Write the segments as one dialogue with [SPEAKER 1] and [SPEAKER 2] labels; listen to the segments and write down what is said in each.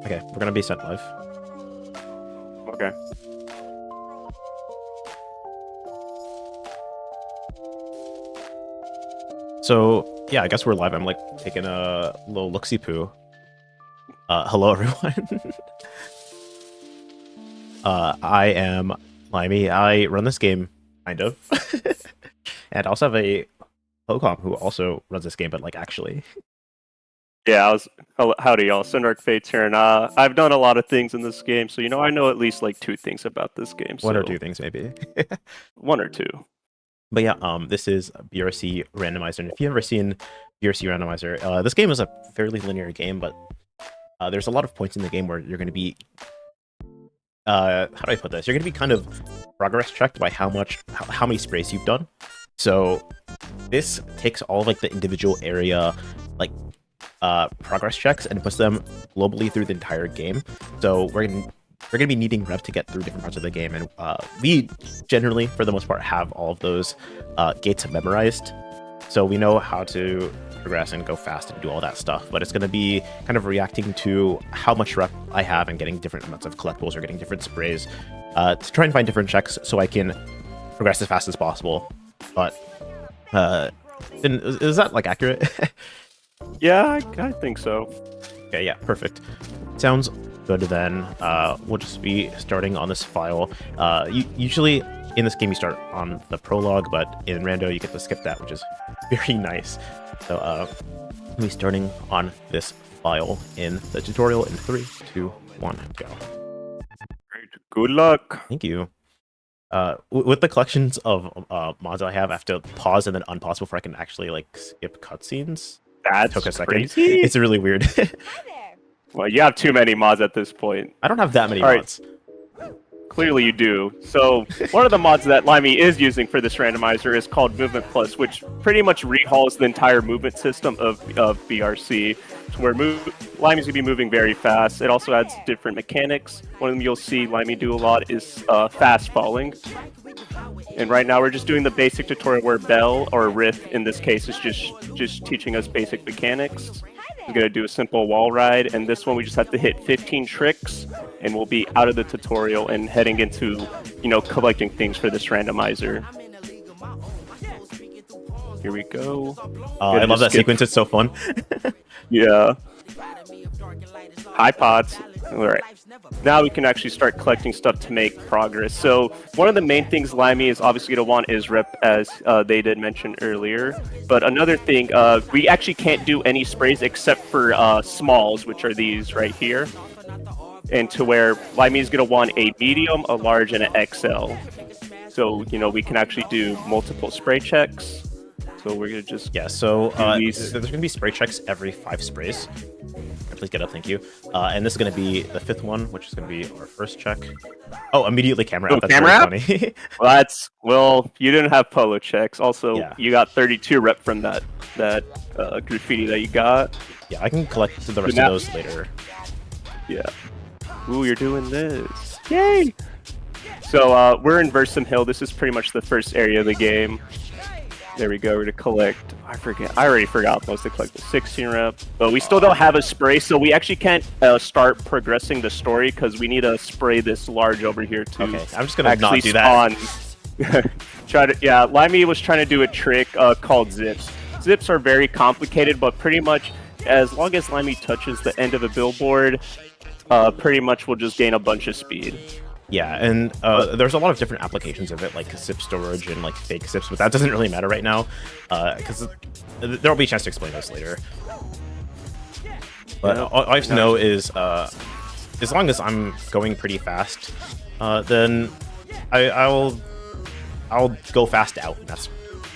[SPEAKER 1] Okay, we're gonna be sent live.
[SPEAKER 2] Okay.
[SPEAKER 1] So yeah, I guess we're live. I'm like taking a little look-see poo. Hello everyone. I am Limey. I run this game, kind of, and I also have a Hocom who also runs this game, but like actually.
[SPEAKER 2] Yeah, howdy y'all, Sundark Fates here, and I've done a lot of things in this game, so I know at least like 2 things about this game.
[SPEAKER 1] One or
[SPEAKER 2] So
[SPEAKER 1] two things maybe.
[SPEAKER 2] 1 or 2.
[SPEAKER 1] But yeah, this is BRC Randomizer, and if you've ever seen BRC Randomizer, this game is a fairly linear game, but there's a lot of points in the game where you're going to be, how do I put this? You're going to be kind of progress checked by how many sprays you've done. So this takes all of like the individual area, like progress checks and puts them globally through the entire game. So we're gonna be needing rep to get through different parts of the game, and we generally, for the most part, have all of those gates memorized, so we know how to progress and go fast and do all that stuff. But it's gonna be kind of reacting to how much rep I have and getting different amounts of collectibles or getting different sprays to try and find different checks so I can progress as fast as possible. But is that like accurate?
[SPEAKER 2] Yeah, I think so.
[SPEAKER 1] Okay, yeah, perfect. Sounds good then. We'll just be starting on this file. Usually in this game you start on the prologue, but in Rando you get to skip that, which is very nice. So we'll be starting on this file in the tutorial in 3, 2, 1, go.
[SPEAKER 2] Great. Good luck.
[SPEAKER 1] Thank you. With the collections of mods I have to pause and then unpause before I can actually like skip cutscenes.
[SPEAKER 2] That
[SPEAKER 1] took a second.
[SPEAKER 2] Crazy.
[SPEAKER 1] It's really weird.
[SPEAKER 2] Well, you have too many mods at this point.
[SPEAKER 1] I don't have that many
[SPEAKER 2] All right.
[SPEAKER 1] mods.
[SPEAKER 2] Clearly you do. So one of the mods that Limey is using for this randomizer is called Movement Plus, which pretty much rehauls the entire movement system of BRC, to where Limey's gonna be moving very fast. It also adds different mechanics. One of them you'll see Limey do a lot is fast falling. And right now we're just doing the basic tutorial where Bell, or Riff in this case, is just teaching us basic mechanics. We're gonna do a simple wall ride, and this one we just have to hit 15 tricks, and we'll be out of the tutorial and heading into, collecting things for this randomizer. Here we go.
[SPEAKER 1] I love that sequence. It's so fun.
[SPEAKER 2] Yeah. Hi, pods. All right. Now we can actually start collecting stuff to make progress. So one of the main things Limey is obviously going to want is rep, as they did mention earlier. But another thing, we actually can't do any sprays except for smalls, which are these right here. And to where Limey is going to want a medium, a large, and an XL. So, we can actually do multiple spray checks. So we're going to just...
[SPEAKER 1] Yeah, so there's going to be spray checks every 5 sprays. Please get up, thank you. And this is going to be the 5th one, which is going to be our first check. Oh, immediately camera out. That's
[SPEAKER 2] camera
[SPEAKER 1] very funny.
[SPEAKER 2] Well, you didn't have polo checks. Also,
[SPEAKER 1] yeah.
[SPEAKER 2] You got 32 rep from that graffiti that you got.
[SPEAKER 1] Yeah, I can collect the rest of those later.
[SPEAKER 2] Yeah. Ooh, you're doing this. Yay! So we're in Versum Hill. This is pretty much the first area of the game. There we go. We're to collect. I already forgot most to collect the 16 rep. But we still don't have a spray, so we actually can't start progressing the story because we need to spray this large over here to
[SPEAKER 1] okay, I'm just gonna not do that.
[SPEAKER 2] Limey was trying to do a trick called zips. Zips are very complicated, but pretty much as long as Limey touches the end of a billboard, pretty much we'll just gain a bunch of speed.
[SPEAKER 1] Yeah, and there's a lot of different applications of it, like zip storage and like fake zips, but that doesn't really matter right now, because there'll be a chance to explain this later. But all I have to know is, as long as I'm going pretty fast, then I'll go fast out. And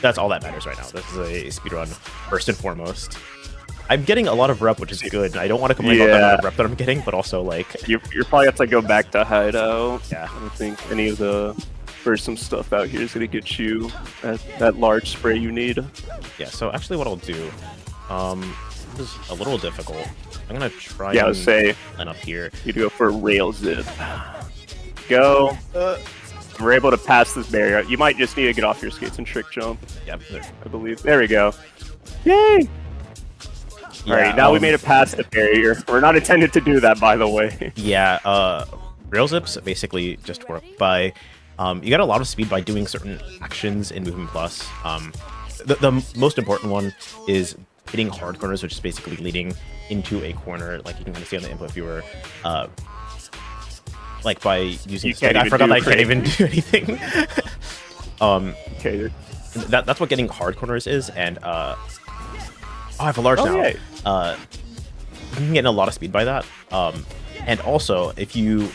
[SPEAKER 1] that's all that matters right now. This is a speedrun first and foremost. I'm getting a lot of rep, which is good, and I don't want to complain about the amount of rep that I'm getting, but also, like...
[SPEAKER 2] You're probably have to go back to Hideout.
[SPEAKER 1] Yeah.
[SPEAKER 2] I don't think any of the Versum stuff out here is going to get you that large spray you need.
[SPEAKER 1] Yeah, so actually what I'll do... this is a little difficult. I'm going to try
[SPEAKER 2] and say,
[SPEAKER 1] line up here.
[SPEAKER 2] You go for a rail zip. Go. We're able to pass this barrier. You might just need to get off your skates and trick jump.
[SPEAKER 1] Yep.
[SPEAKER 2] I believe. There we go. Yay! All right, now we made it past the barrier. We're not intended to do that, by the way.
[SPEAKER 1] Yeah, rail zips basically just work by you get a lot of speed by doing certain actions in Movement Plus. The most important one is hitting hard corners, which is basically leading into a corner, like you can kind of see on the input viewer. Like by using stick. I forgot I can't even do anything.
[SPEAKER 2] Okay.
[SPEAKER 1] That's what getting hard corners is, and oh, I have a large now.
[SPEAKER 2] Yeah.
[SPEAKER 1] You can get a lot of speed by that. And also, if you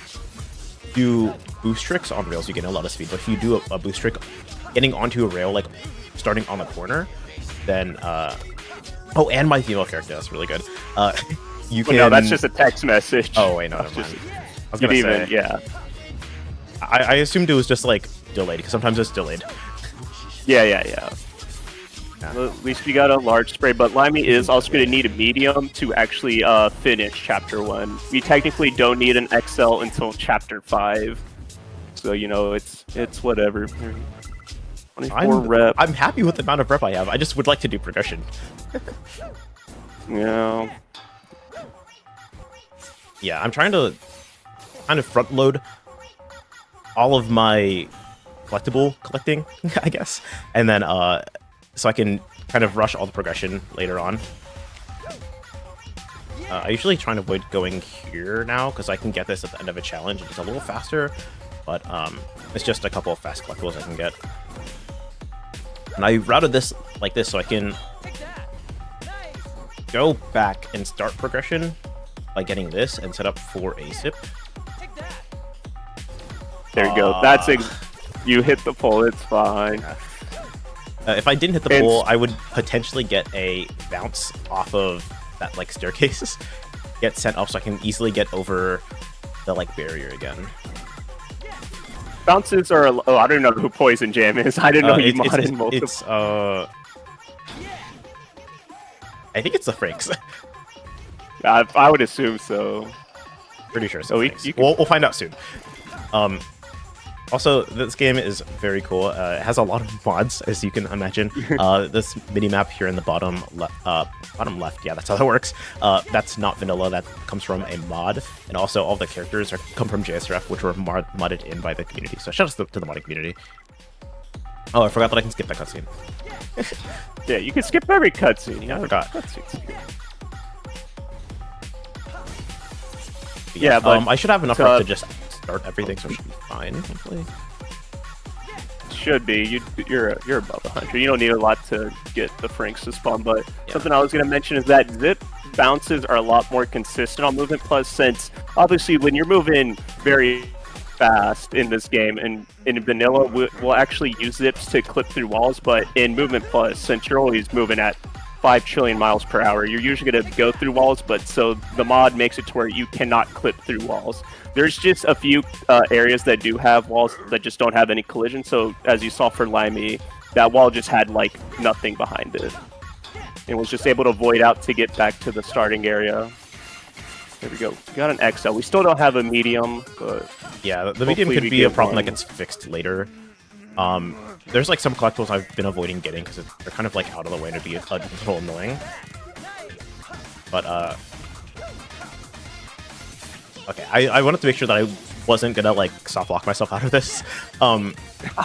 [SPEAKER 1] do boost tricks on rails, you get a lot of speed. But if you do a boost trick getting onto a rail, like starting on the corner, then oh, and my female character, that's really good. You can.
[SPEAKER 2] No, that's just a text message.
[SPEAKER 1] Oh wait, no, never mind. I was gonna say,
[SPEAKER 2] yeah.
[SPEAKER 1] I assumed it was just like delayed because sometimes it's delayed.
[SPEAKER 2] Yeah. Well, at least we got a large spray, but Limey is also going to need a medium to actually finish Chapter 1. We technically don't need an XL until Chapter 5, so you know it's whatever. 24 rep.
[SPEAKER 1] I'm happy with the amount of rep I have. I just would like to do progression.
[SPEAKER 2] Yeah.
[SPEAKER 1] Yeah, I'm trying to kind of front load all of my collectible collecting, I guess, and then so I can kind of rush all the progression later on. I usually try and avoid going here now because I can get this at the end of a challenge. It's a little faster, but it's just a couple of fast collectibles I can get. And I routed this like this so I can go back and start progression by getting this and set up for a zip.
[SPEAKER 2] There you go. That's you hit the pole. It's fine.
[SPEAKER 1] If I didn't hit the pole, I would potentially get a bounce off of that like staircase, get sent up so I can easily get over the like barrier again.
[SPEAKER 2] Bounces are oh, I don't know who Poison Jam is. I didn't know you modded multiple.
[SPEAKER 1] It's I think it's the Franks.
[SPEAKER 2] I would assume so.
[SPEAKER 1] Pretty sure.
[SPEAKER 2] So
[SPEAKER 1] we'll find out soon. Also, this game is very cool. It has a lot of mods, as you can imagine. This mini-map here in the bottom left, yeah, that's how that works. That's not vanilla, that comes from a mod. And also, all the characters come from JSRF, which were modded in by the community. So shout out to the modding community. Oh, I forgot that I can skip that cutscene.
[SPEAKER 2] Yeah, you can skip every cutscene.
[SPEAKER 1] Yeah, I forgot.
[SPEAKER 2] Yeah, but
[SPEAKER 1] I should have enough to just start everything, so it should be fine, hopefully.
[SPEAKER 2] Should be. You're above 100. You don't need a lot to get the Franks to spawn, but something I was going to mention is that zip bounces are a lot more consistent on Movement Plus, since obviously when you're moving very fast in this game, and in vanilla we'll actually use zips to clip through walls, but in Movement Plus, since you're always moving at 5 trillion miles per hour, you're usually going to go through walls, but so the mod makes it to where you cannot clip through walls. There's just a few areas that do have walls that just don't have any collision, so as you saw for Limey, that wall just had like nothing behind it. And was just able to void out to get back to the starting area. There we go. We got an XL. We still don't have a medium, but
[SPEAKER 1] yeah, the medium could be a problem that gets fixed later. There's like some collectibles I've been avoiding getting because they're kind of like out of the way and it'd be a little annoying. But okay, I wanted to make sure that I wasn't gonna like soft lock myself out of this. Yeah,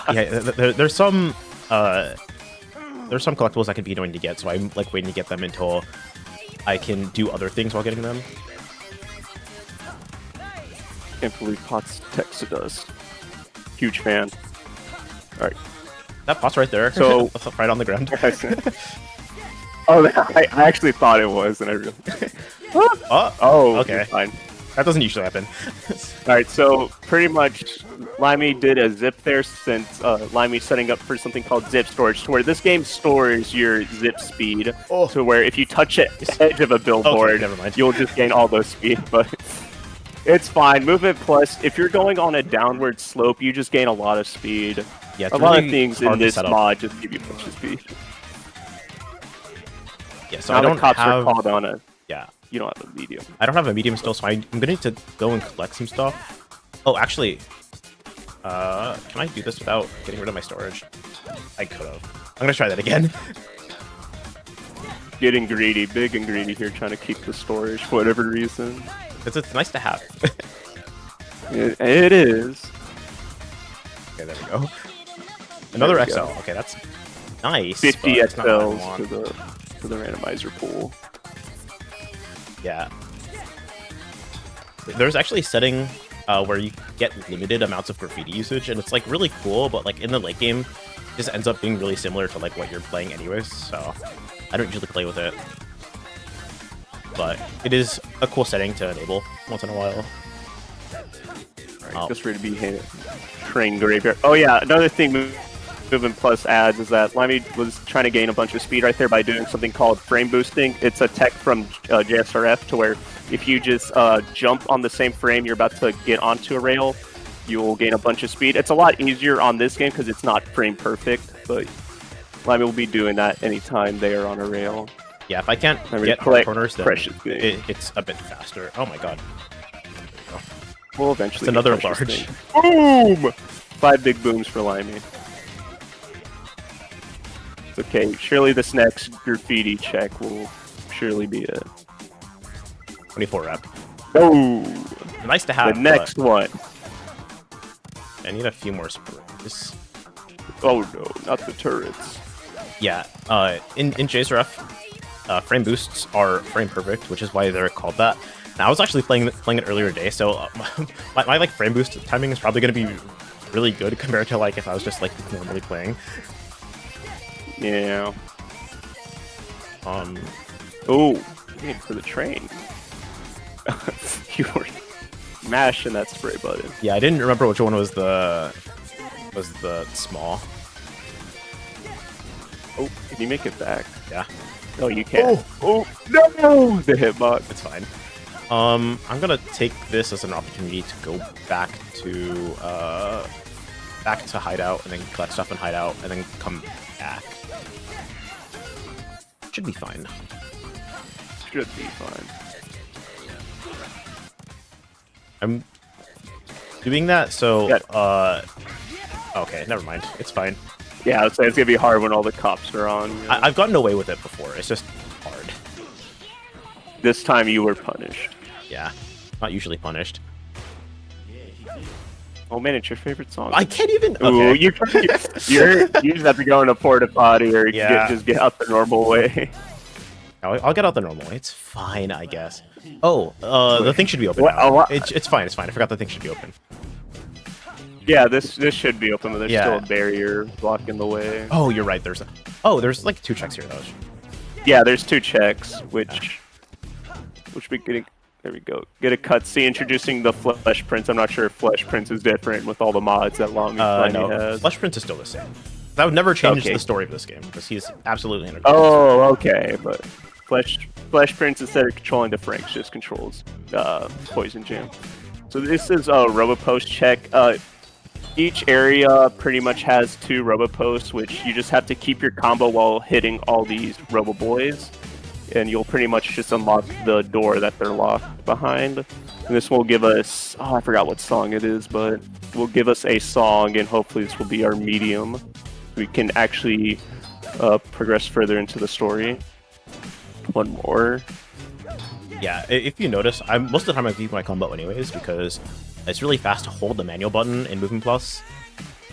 [SPEAKER 1] there's some collectibles that can be annoying to get, so I'm like waiting to get them until I can do other things while getting them.
[SPEAKER 2] Can't believe Potts texted us. Huge fan. All right.
[SPEAKER 1] That pot's right there.
[SPEAKER 2] So
[SPEAKER 1] right on the ground.
[SPEAKER 2] Oh, I actually thought it was, and I really. Oh,
[SPEAKER 1] okay.
[SPEAKER 2] Fine.
[SPEAKER 1] That doesn't usually happen.
[SPEAKER 2] All right, so pretty much, Limey did a zip there, since Limey's setting up for something called zip storage, to where this game stores your zip speed, to where if you touch the edge of a billboard,
[SPEAKER 1] never mind.
[SPEAKER 2] You'll just gain all those speed. But it's fine. Movement Plus, if you're going on a downward slope, you just gain a lot of speed.
[SPEAKER 1] Yeah,
[SPEAKER 2] a lot of things in this mod just give you a bunch of speed.
[SPEAKER 1] Yeah, so
[SPEAKER 2] now
[SPEAKER 1] I don't
[SPEAKER 2] the cops
[SPEAKER 1] have...
[SPEAKER 2] are called on a...
[SPEAKER 1] Yeah.
[SPEAKER 2] You don't have a medium.
[SPEAKER 1] I don't have a medium still, so I'm gonna need to go and collect some stuff. Oh, actually, can I do this without getting rid of my storage? I could have. I'm gonna try that again.
[SPEAKER 2] getting greedy, big and greedy here, trying to keep the storage for whatever reason.
[SPEAKER 1] Because it's nice to have.
[SPEAKER 2] It is.
[SPEAKER 1] Okay, there we go. Another
[SPEAKER 2] There we
[SPEAKER 1] XL.
[SPEAKER 2] go.
[SPEAKER 1] Okay, that's nice.
[SPEAKER 2] 50
[SPEAKER 1] but it's not what I
[SPEAKER 2] XLs
[SPEAKER 1] want.
[SPEAKER 2] to the randomizer pool.
[SPEAKER 1] Yeah. There's actually a setting where you get limited amounts of graffiti usage, and it's like really cool, but like in the late game, it just ends up being really similar to like what you're playing anyways, so I don't usually play with it. But it is a cool setting to enable once in a while.
[SPEAKER 2] Alright, just ready to be hit. Train graveyard. Oh yeah, another thing Movement Plus adds is that Limey was trying to gain a bunch of speed right there by doing something called frame boosting. It's a tech from JSRF to where if you just jump on the same frame you're about to get onto a rail, you will gain a bunch of speed. It's a lot easier on this game because it's not frame perfect, but Limey will be doing that anytime they are on a rail.
[SPEAKER 1] Yeah, if I can't
[SPEAKER 2] I mean,
[SPEAKER 1] get
[SPEAKER 2] collect
[SPEAKER 1] corners, then
[SPEAKER 2] precious thing.
[SPEAKER 1] it's a bit faster. Oh my god.
[SPEAKER 2] We'll eventually
[SPEAKER 1] It's another
[SPEAKER 2] get precious
[SPEAKER 1] large.
[SPEAKER 2] thing. Boom! 5 big booms for Limey. It's okay. Surely this next graffiti check will surely be it.
[SPEAKER 1] 24 rep.
[SPEAKER 2] Oh!
[SPEAKER 1] Nice to have.
[SPEAKER 2] The next one.
[SPEAKER 1] I need a few more sprays.
[SPEAKER 2] Oh no, not the turrets.
[SPEAKER 1] Yeah, in JSRF, frame boosts are frame perfect, which is why they're called that. Now, I was actually playing it earlier today, so my like frame boost timing is probably going to be really good compared to like if I was just like normally playing.
[SPEAKER 2] Yeah. Oh, for the train. You were mashing that spray button.
[SPEAKER 1] Yeah, I didn't remember which one was the small.
[SPEAKER 2] Oh, can you make it back?
[SPEAKER 1] Yeah.
[SPEAKER 2] Oh, you can. Oh no! The hitbox.
[SPEAKER 1] It's fine. I'm gonna take this as an opportunity to go back to hideout and then collect stuff in hideout and then come back. Should be fine.
[SPEAKER 2] Should be fine.
[SPEAKER 1] I'm doing that, so
[SPEAKER 2] Yeah.
[SPEAKER 1] okay, never mind. It's fine.
[SPEAKER 2] Yeah, I would say it's gonna be hard when all the cops are on. You know?
[SPEAKER 1] I've gotten away with it before. It's just hard.
[SPEAKER 2] This time you were punished.
[SPEAKER 1] Yeah, not usually punished.
[SPEAKER 2] Oh man, it's your favorite song.
[SPEAKER 1] I can't even.
[SPEAKER 2] Ooh,
[SPEAKER 1] Okay.
[SPEAKER 2] you just have to go in a porta potty or just get out the normal way.
[SPEAKER 1] I'll get out the normal way. It's fine, I guess. Oh, the thing should be open now. It's fine. It's fine. I forgot the thing should be open.
[SPEAKER 2] Yeah, this should be open, but there's
[SPEAKER 1] Yeah.
[SPEAKER 2] still a barrier blocking the way.
[SPEAKER 1] Oh, you're right. There's like 2 checks here though.
[SPEAKER 2] Yeah, there's 2 checks, which we getting. There we go. Get a cutscene introducing the Flesh Prince. I'm not sure if Flesh Prince is different with all the mods that Lamy
[SPEAKER 1] No,
[SPEAKER 2] has.
[SPEAKER 1] Flesh Prince is still the same. That would never change
[SPEAKER 2] Okay.
[SPEAKER 1] the story of this game because he's absolutely integral.
[SPEAKER 2] Oh, okay, but Flesh Prince, instead of controlling the Franks, just controls Poison Jam. So this is a Robopost check. Each area pretty much has 2 Roboposts, which you just have to keep your combo while hitting all these Roboboys, and you'll pretty much just unlock the door that they're locked behind. And this will give us, oh, I forgot what song it is, but will give us a song, and hopefully this will be our medium. We can actually progress further into the story. One more.
[SPEAKER 1] Yeah, if you notice, most of the time I keep my combo anyways because it's really fast to hold the manual button in Movement Plus,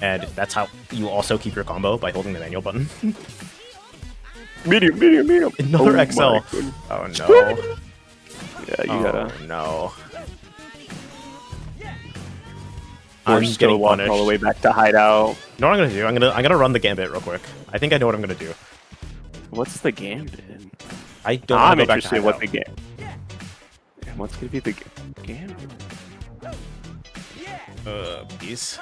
[SPEAKER 1] and that's how you also keep your combo by holding the manual button.
[SPEAKER 2] Medium.
[SPEAKER 1] Another
[SPEAKER 2] Oh
[SPEAKER 1] XL.
[SPEAKER 2] my goodness.
[SPEAKER 1] Oh no.
[SPEAKER 2] Yeah, you gotta.
[SPEAKER 1] Oh no.
[SPEAKER 2] We're
[SPEAKER 1] I'm
[SPEAKER 2] still
[SPEAKER 1] getting
[SPEAKER 2] walking
[SPEAKER 1] punished.
[SPEAKER 2] all the way back to hideout.
[SPEAKER 1] You know what I'm gonna do? I'm gonna run the gambit real quick. I think I know what I'm gonna do.
[SPEAKER 2] What's the gambit?
[SPEAKER 1] I don't
[SPEAKER 2] I'm
[SPEAKER 1] want to go back to
[SPEAKER 2] interested in what the
[SPEAKER 1] hideout.
[SPEAKER 2] game. What's gonna be the gambit?
[SPEAKER 1] Please.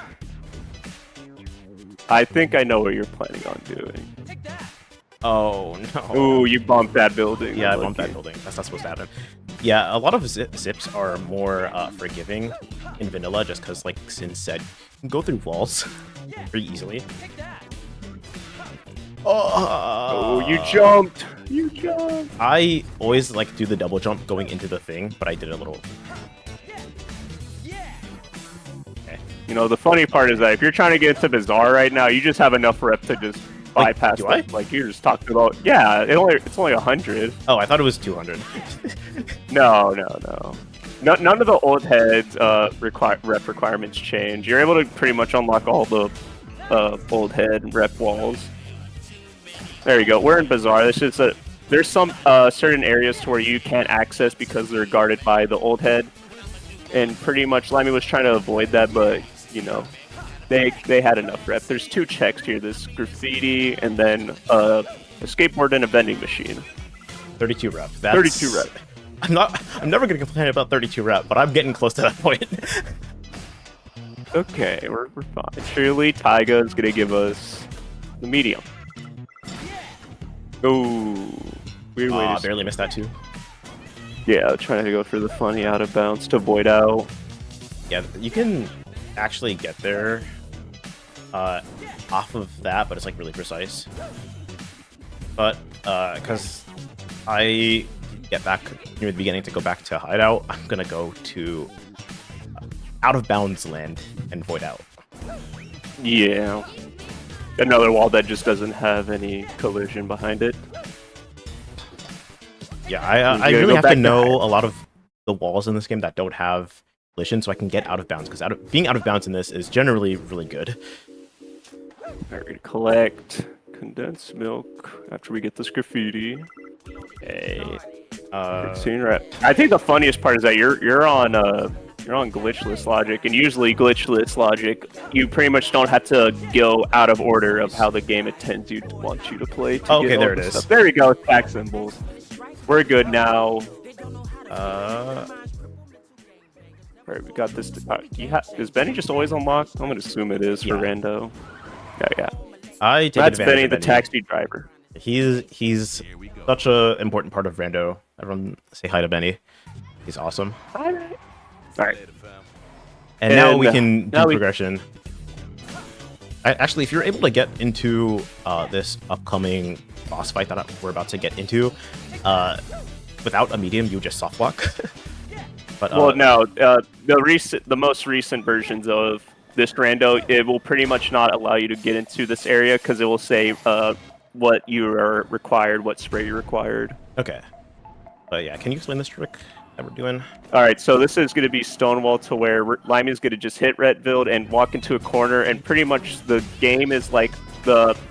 [SPEAKER 2] I think I know what you're planning on doing.
[SPEAKER 1] Oh no.
[SPEAKER 2] Ooh, you bumped that building.
[SPEAKER 1] Yeah, I
[SPEAKER 2] Unlucky.
[SPEAKER 1] bumped that building. That's not supposed to happen. Yeah, a lot of zips are more forgiving in vanilla just because, like Sin said, you can go through walls pretty easily.
[SPEAKER 2] Oh, you jumped! You jumped!
[SPEAKER 1] I always like do the double jump going into the thing, but I did a little. Okay.
[SPEAKER 2] You know, the funny part is that if you're trying to get into Bazaar right now, you just have enough rep to just bypass
[SPEAKER 1] do I?
[SPEAKER 2] them. Like you just talked about. Yeah, it's only 100.
[SPEAKER 1] Oh, I thought it was 200.
[SPEAKER 2] No. None of the old heads rep requirements change. You're able to pretty much unlock all the old head rep walls. There you go. We're in Bazaar. There's some certain areas to where you can't access because they're guarded by the old head, and pretty much Limey was trying to avoid that, but you know, they had enough rep. There's 2 checks here. This graffiti and then a skateboard and a vending machine.
[SPEAKER 1] 32 rep. That's...
[SPEAKER 2] 32 rep.
[SPEAKER 1] I'm never gonna complain about 32 rep, but I'm getting close to that point.
[SPEAKER 2] Okay, we're fine. Surely Taiga is gonna give us the medium. Oh, weird way to
[SPEAKER 1] barely missed that too.
[SPEAKER 2] Yeah, trying to go for the funny out of bounds to void out.
[SPEAKER 1] Yeah, you can actually get there off of that, but it's like really precise. But because I get back near the beginning to go back to hideout, I'm gonna go to out of bounds land and void out.
[SPEAKER 2] Yeah. Another wall that just doesn't have any collision behind it.
[SPEAKER 1] Yeah, I really have to know a lot of the walls in this game that don't have collision, so I can get out of bounds, because being out of bounds in this is generally really good.
[SPEAKER 2] Alright, we're gonna collect condensed milk after we get this graffiti.
[SPEAKER 1] Okay.
[SPEAKER 2] 16 rep. I think the funniest part is that you're on glitchless logic, and usually glitchless logic, you pretty much don't have to go out of order of how the game intends you to want you to play. To
[SPEAKER 1] okay, there it is.
[SPEAKER 2] Stuff. There we go, stack symbols. We're good now. Alright, we got this. Is Benny just always unlocked? I'm gonna assume it is for Rando. Yeah.
[SPEAKER 1] I take
[SPEAKER 2] That's
[SPEAKER 1] advantage
[SPEAKER 2] Benny,
[SPEAKER 1] of
[SPEAKER 2] the taxi driver.
[SPEAKER 1] He's such an important part of Rando. Everyone say hi to Benny. He's awesome.
[SPEAKER 2] Alright.
[SPEAKER 1] And now we can do progression. Actually, if you're able to get into this upcoming boss fight that we're about to get into, without a medium, you just soft block. But
[SPEAKER 2] well, no, the most recent versions of this rando, it will pretty much not allow you to get into this area because it will say what you are required, what spray you're required.
[SPEAKER 1] Okay. But yeah, can you explain this trick that we're doing?
[SPEAKER 2] All right, so this is going to be Stonewall to where Limey is going to just hit Retville and walk into a corner, and pretty much the game is like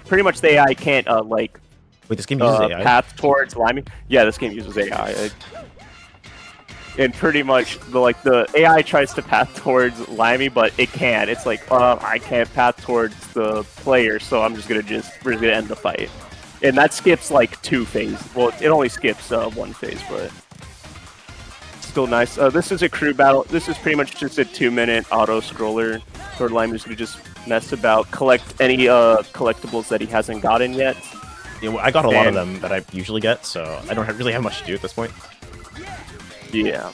[SPEAKER 2] pretty much the AI can't like.
[SPEAKER 1] Wait, this game uses AI?
[SPEAKER 2] Path towards Limey. Yeah, this game uses AI. And pretty much the AI tries to path towards Limey, but it can't. It's like, I can't path towards the player, so we're just gonna end the fight. And that skips like 2 phases. Well, it only skips 1 phase, but still nice. This is a crew battle. This is pretty much just a 2-minute auto scroller where Limey's gonna just mess about, collect any collectibles that he hasn't gotten yet.
[SPEAKER 1] Yeah, well, I got a lot of them that I usually get, so I don't really have much to do at this point.
[SPEAKER 2] Yeah.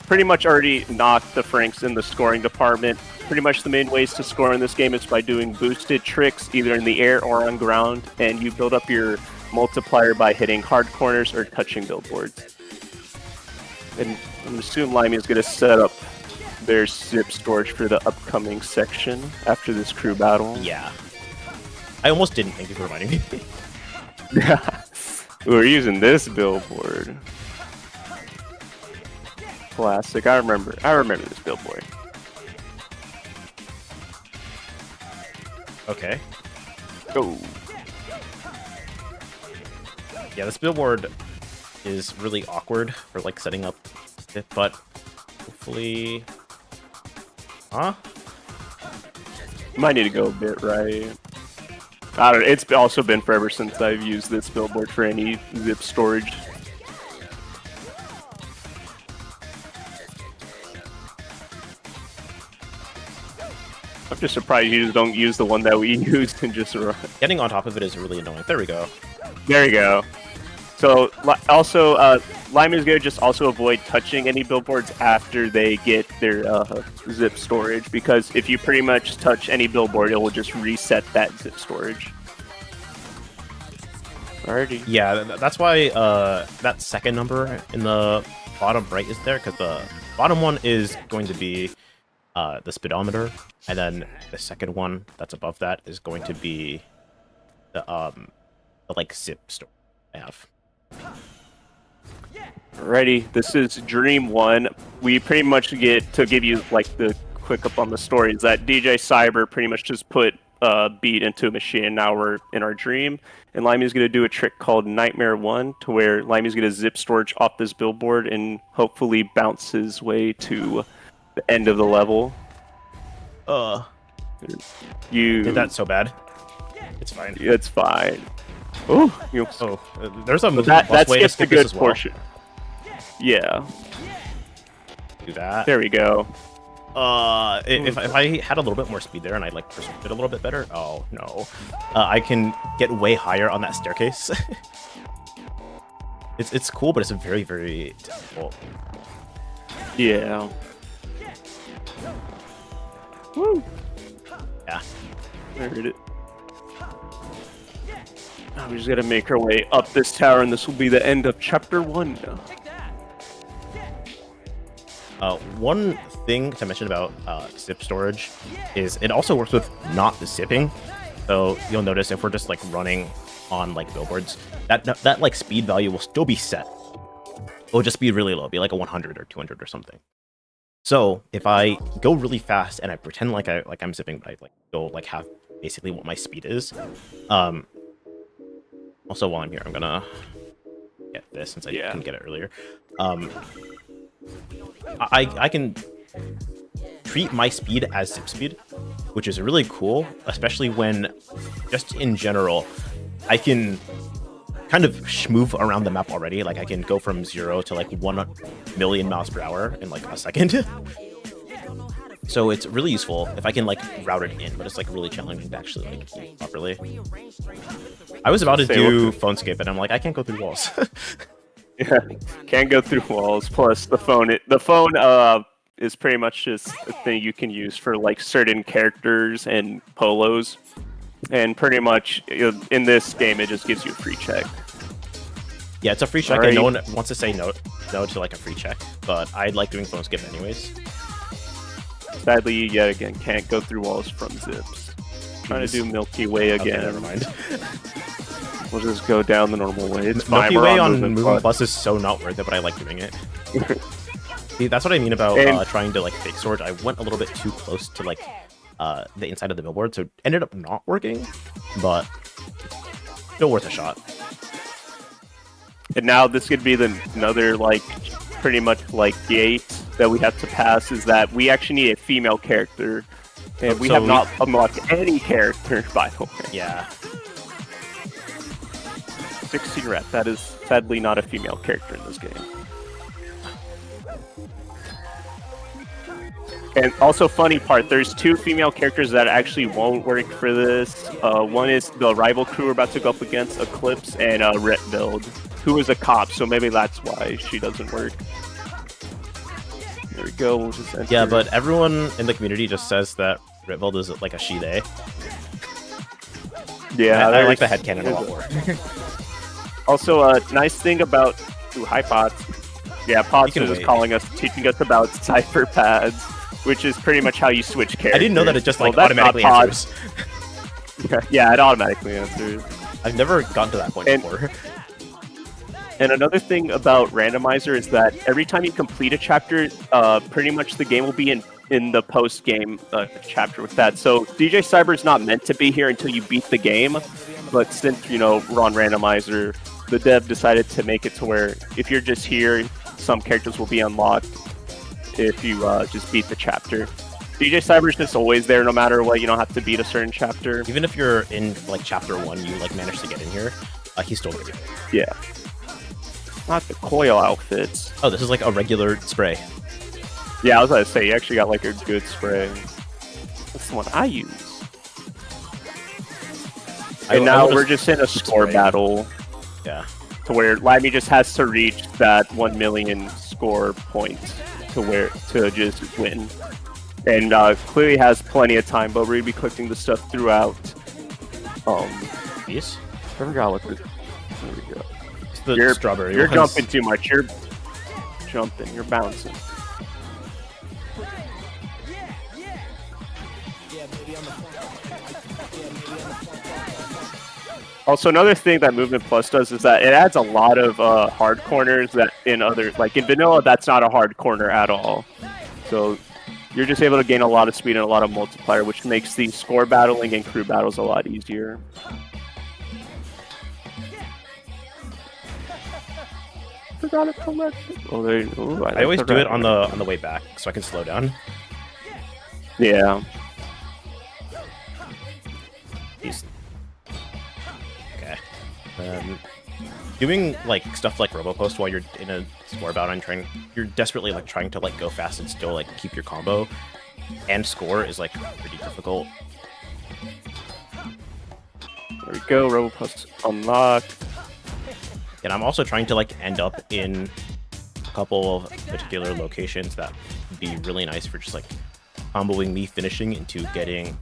[SPEAKER 2] Pretty much already knocked the Franks in the scoring department. Pretty much the main ways to score in this game is by doing boosted tricks, either in the air or on ground, and you build up your multiplier by hitting hard corners or touching billboards. And I'm assuming Limey is going to set up their zip storage for the upcoming section after this crew battle.
[SPEAKER 1] Yeah. I almost didn't. Thank you for reminding me.
[SPEAKER 2] Yeah. We're using this billboard. Classic. I remember this billboard.
[SPEAKER 1] Okay.
[SPEAKER 2] Go.
[SPEAKER 1] Yeah, this billboard is really awkward for like setting up it, but hopefully... Huh?
[SPEAKER 2] Might need to go a bit right. I don't know. It's also been forever since I've used this billboard for any zip storage. I'm just surprised you just don't use the one that we used and just run.
[SPEAKER 1] Getting on top of it is really annoying. There we go.
[SPEAKER 2] There you go. So, also, Limey is going to just also avoid touching any billboards after they get their zip storage, because if you pretty much touch any billboard, it will just reset that zip storage. Alrighty.
[SPEAKER 1] Yeah, that's why that second number in the bottom right is there, because the bottom one is going to be the speedometer, and then the second one that's above that is going to be the like zip story I have.
[SPEAKER 2] Alrighty, this is Dream 1. We pretty much get to give you like the quick up on the story is that DJ Cyber pretty much just put beat into a machine. Now we're in our dream, and Limy's gonna do a trick called Nightmare 1, to where Limy's gonna zip storage off this billboard and hopefully bounce his way to the end of the level. You
[SPEAKER 1] Did that so bad? It's fine.
[SPEAKER 2] It's fine. Ooh,
[SPEAKER 1] There's a
[SPEAKER 2] that
[SPEAKER 1] way to
[SPEAKER 2] skips a
[SPEAKER 1] skip
[SPEAKER 2] good
[SPEAKER 1] this as well.
[SPEAKER 2] portion. Yeah.
[SPEAKER 1] Do that.
[SPEAKER 2] There we go.
[SPEAKER 1] If I had a little bit more speed there and I like pursued it a little bit better, oh no, I can get way higher on that staircase. it's cool, but it's very, very difficult.
[SPEAKER 2] Yeah. Woo.
[SPEAKER 1] Yeah.
[SPEAKER 2] I heard it. Now we just gotta make our way up this tower, and this will be the end of chapter 1.
[SPEAKER 1] One thing to mention about zip storage is it also works with not zipping. So you'll notice if we're just like running on like billboards, that like speed value will still be set. It'll just be really low, it'll be like a 100 or 200 or something. So if I go really fast and I pretend like I'm zipping, but I like go like half basically what my speed is. Also while I'm here, I'm gonna get this since I couldn't get it earlier. I can treat my speed as zip speed, which is really cool, especially when, just in general, I can kind of move around the map already. Like I can go from 0 to like 1 million miles per hour in like a second. So it's really useful if I can like route it in, but it's like really challenging to actually like do it properly. I was about to do phone skip, and I'm like, I can't go through walls.
[SPEAKER 2] Yeah, can't go through walls. Plus, the phone is pretty much just a thing you can use for like certain characters and polos, and pretty much in this game it just gives you a free check.
[SPEAKER 1] Yeah, it's a free check, and no one wants to say no to like a free check, but I like doing phone skip anyways.
[SPEAKER 2] Sadly, yet again, can't go through walls from zips. Trying to do Milky Way again.
[SPEAKER 1] Okay, never mind.
[SPEAKER 2] We'll just go down the normal way. It's fine.
[SPEAKER 1] Milky Way on moving bus is so not worth it, but I like doing it. See, that's what I mean about trying to like fake storage. I went a little bit too close to like the inside of the billboard, so it ended up not working, but still worth a shot.
[SPEAKER 2] And now this could be another like pretty much like gate that we have to pass, is that we actually need a female character, and we have not unlocked any character, by the way.
[SPEAKER 1] Yeah.
[SPEAKER 2] 16 rep. That is sadly not a female character in this game. And also, funny part, there's 2 female characters that actually won't work for this. One is the rival crew we're about to go up against, Eclipse, and Ret Build, who is a cop, so maybe that's why she doesn't work. There we go. We'll just enter.
[SPEAKER 1] Yeah, but everyone in the community just says that Ret Build is like a she-they.
[SPEAKER 2] Yeah,
[SPEAKER 1] I like the headcanon a lot more.
[SPEAKER 2] Also, a nice thing about hi Pots. Yeah, Pots was just teaching us about cipher pads, which is pretty much how you switch characters.
[SPEAKER 1] I didn't know that it just like automatically answers.
[SPEAKER 2] Yeah, it automatically answers.
[SPEAKER 1] I've never gotten to that point before.
[SPEAKER 2] And another thing about Randomizer is that every time you complete a chapter, pretty much the game will be in the post-game chapter with that. So DJ Cyber is not meant to be here until you beat the game, but since, we're on Randomizer, the dev decided to make it to where if you're just here, some characters will be unlocked if you just beat the chapter. DJ Cyber's just always there no matter what. You don't have to beat a certain chapter.
[SPEAKER 1] Even if you're in like chapter 1, you like manage to get in here, he's still there.
[SPEAKER 2] Yeah. Not the coil outfits.
[SPEAKER 1] Oh, this is like a regular spray.
[SPEAKER 2] Yeah, I was going to say, you actually got like a good spray. That's the one I use. And now we're just in a score battle.
[SPEAKER 1] Yeah.
[SPEAKER 2] To where Limy just has to reach that 1 million score point to just win. And clearly has plenty of time, but we're going to be collecting the stuff throughout.
[SPEAKER 1] Yes?
[SPEAKER 2] I forgot what there we go.
[SPEAKER 1] The strawberry
[SPEAKER 2] You're
[SPEAKER 1] ones.
[SPEAKER 2] jumping too much. You're jumping. You're bouncing. Also, another thing that Movement Plus does is that it adds a lot of hard corners that in other, like in vanilla, that's not a hard corner at all. So you're just able to gain a lot of speed and a lot of multiplier, which makes the score battling and crew battles a lot easier. Forgot to collect it. Oh,
[SPEAKER 1] I always do it on the way back so I can slow down.
[SPEAKER 2] Yeah.
[SPEAKER 1] Jeez. Okay. Doing like stuff like RoboPost while you're in a score battle and you're desperately like trying to like go fast and still like keep your combo and score is like pretty difficult.
[SPEAKER 2] There we go. RoboPost unlocked.
[SPEAKER 1] And I'm also trying to like end up in a couple of particular locations that would be really nice for just like comboing me finishing into getting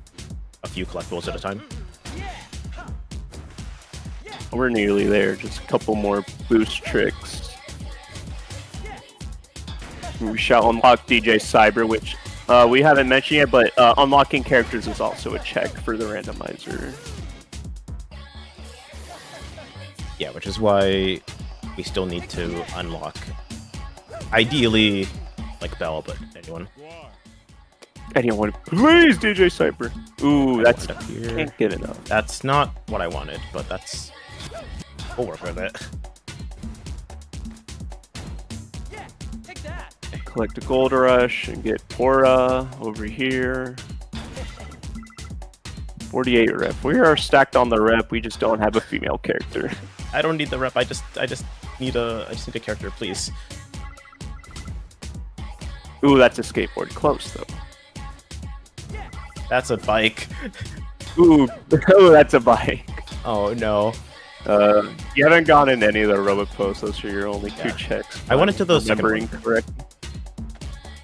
[SPEAKER 1] a few collectibles at a time.
[SPEAKER 2] We're nearly there. Just a couple more boost tricks. We shall unlock DJ Cyber, which we haven't mentioned yet, but unlocking characters is also a check for the randomizer.
[SPEAKER 1] Yeah, which is why we still need to unlock, ideally, like Bell, but anyone.
[SPEAKER 2] Anyone, please, DJ Cyber. Ooh, that's
[SPEAKER 1] up here.
[SPEAKER 2] Can't get enough.
[SPEAKER 1] That's not what I wanted, but we'll work with it.
[SPEAKER 2] Collect a gold rush and get Pora over here. 48 rep. We are stacked on the rep. We just don't have a female character.
[SPEAKER 1] I don't need the rep. I just need a character, please.
[SPEAKER 2] Ooh, that's a skateboard. Close though.
[SPEAKER 1] That's a bike.
[SPEAKER 2] Ooh, oh, that's a bike.
[SPEAKER 1] Oh no.
[SPEAKER 2] You haven't gone in any of the robot posts. Those are your only two checks.
[SPEAKER 1] I went into those
[SPEAKER 2] remembering correct.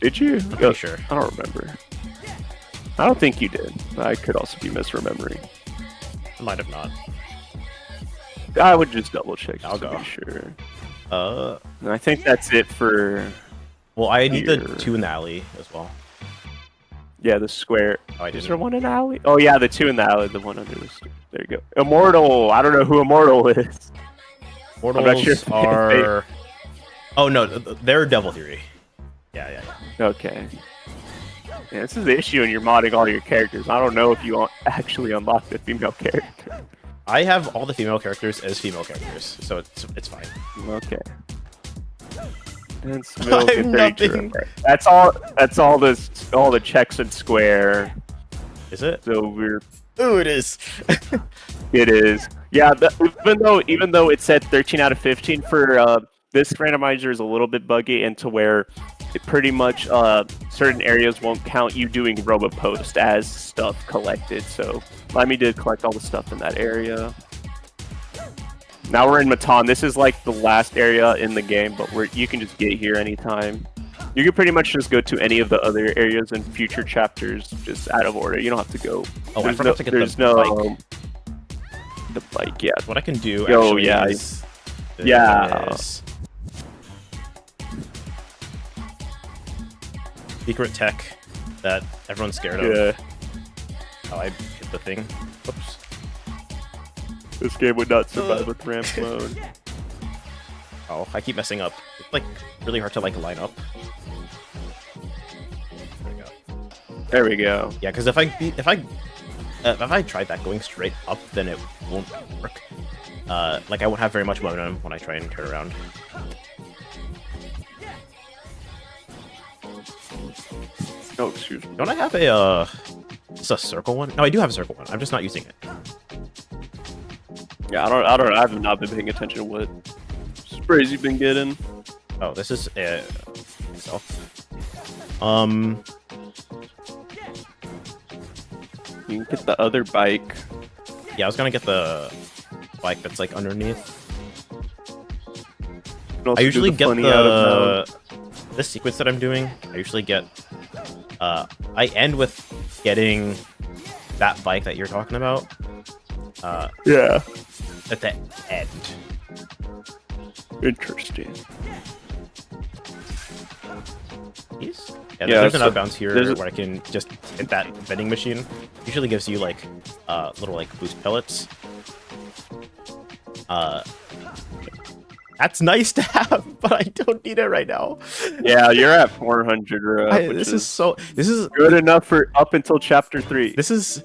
[SPEAKER 2] Did you?
[SPEAKER 1] I'm pretty sure.
[SPEAKER 2] I don't remember. I don't think you did. I could also be misremembering.
[SPEAKER 1] I might have not.
[SPEAKER 2] I would just double check.
[SPEAKER 1] I'll go.
[SPEAKER 2] Be sure.
[SPEAKER 1] And
[SPEAKER 2] I think that's it for.
[SPEAKER 1] Well, I need the two in the alley as well.
[SPEAKER 2] Yeah, the square.
[SPEAKER 1] Oh, I didn't.
[SPEAKER 2] Is there one in the alley? Oh yeah, the two in the alley. The one under the. There you go. Immortal. I don't know who Immortal is.
[SPEAKER 1] Immortals are. Oh no, they're Devil Theory. Yeah.
[SPEAKER 2] Okay. Yeah, this is the issue when you're modding all your characters. I don't know if you actually unlock the female character.
[SPEAKER 1] I have all the female characters as female characters, so it's fine.
[SPEAKER 2] Okay. And
[SPEAKER 1] I have nothing.
[SPEAKER 2] That's all. That's all. All the checks and square.
[SPEAKER 1] Is it?
[SPEAKER 2] So we're.
[SPEAKER 1] Ooh, it is.
[SPEAKER 2] It is. Yeah. Even though it said 13 out of 15 for this randomizer is a little bit buggy, and to where it pretty much certain areas won't count you doing RoboPost as stuff collected. So Limy did collect all the stuff in that area. Now we're in Matan. This is like the last area in the game, but you can just get here anytime. You can pretty much just go to any of the other areas in future chapters, just out of order. You don't have to go.
[SPEAKER 1] Oh, I forgot to get the bike.
[SPEAKER 2] The bike, yeah.
[SPEAKER 1] What I can do actually is secret tech that everyone's scared of.
[SPEAKER 2] Yeah.
[SPEAKER 1] Oh, I hit the thing. Oops.
[SPEAKER 2] This game would not survive with ramp mode.
[SPEAKER 1] Oh, I keep messing up. It's like really hard to like line up. There we go.
[SPEAKER 2] There we go.
[SPEAKER 1] Yeah, because if I tried that going straight up, then it won't work. Like I won't have very much momentum when I try and turn around.
[SPEAKER 2] Oh, excuse me.
[SPEAKER 1] Don't I have a just a circle one? No, I do have a circle one. I'm just not using it.
[SPEAKER 2] Yeah, I have not been paying attention to what sprays you've been getting.
[SPEAKER 1] Oh, this is
[SPEAKER 2] You can get the other bike.
[SPEAKER 1] Yeah, I was gonna get the bike that's like underneath. I usually get this sequence that I'm doing. I usually get I end with getting that bike that you're talking about.
[SPEAKER 2] Yeah.
[SPEAKER 1] At the end.
[SPEAKER 2] Interesting.
[SPEAKER 1] Yeah, there's an outbounce here where I can just hit that vending machine. Usually gives you like little like boost pellets. That's nice to have, but I don't need it right now.
[SPEAKER 2] Yeah, you're at 400 rep, which
[SPEAKER 1] This is
[SPEAKER 2] good enough for up until chapter 3.
[SPEAKER 1] This is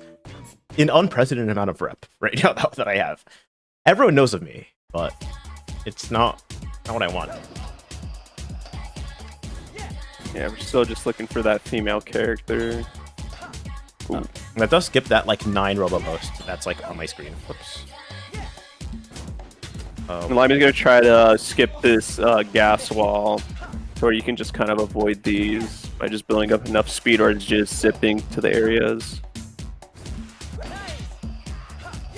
[SPEAKER 1] an unprecedented amount of rep right now that I have. Everyone knows of me, but it's not what I want.
[SPEAKER 2] Yeah, we're still just looking for that female character.
[SPEAKER 1] That does skip that like 9 robo post that's like on my screen. Whoops.
[SPEAKER 2] Limy's gonna try to skip this gas wall, where you can just kind of avoid these by just building up enough speed or just zipping to the areas.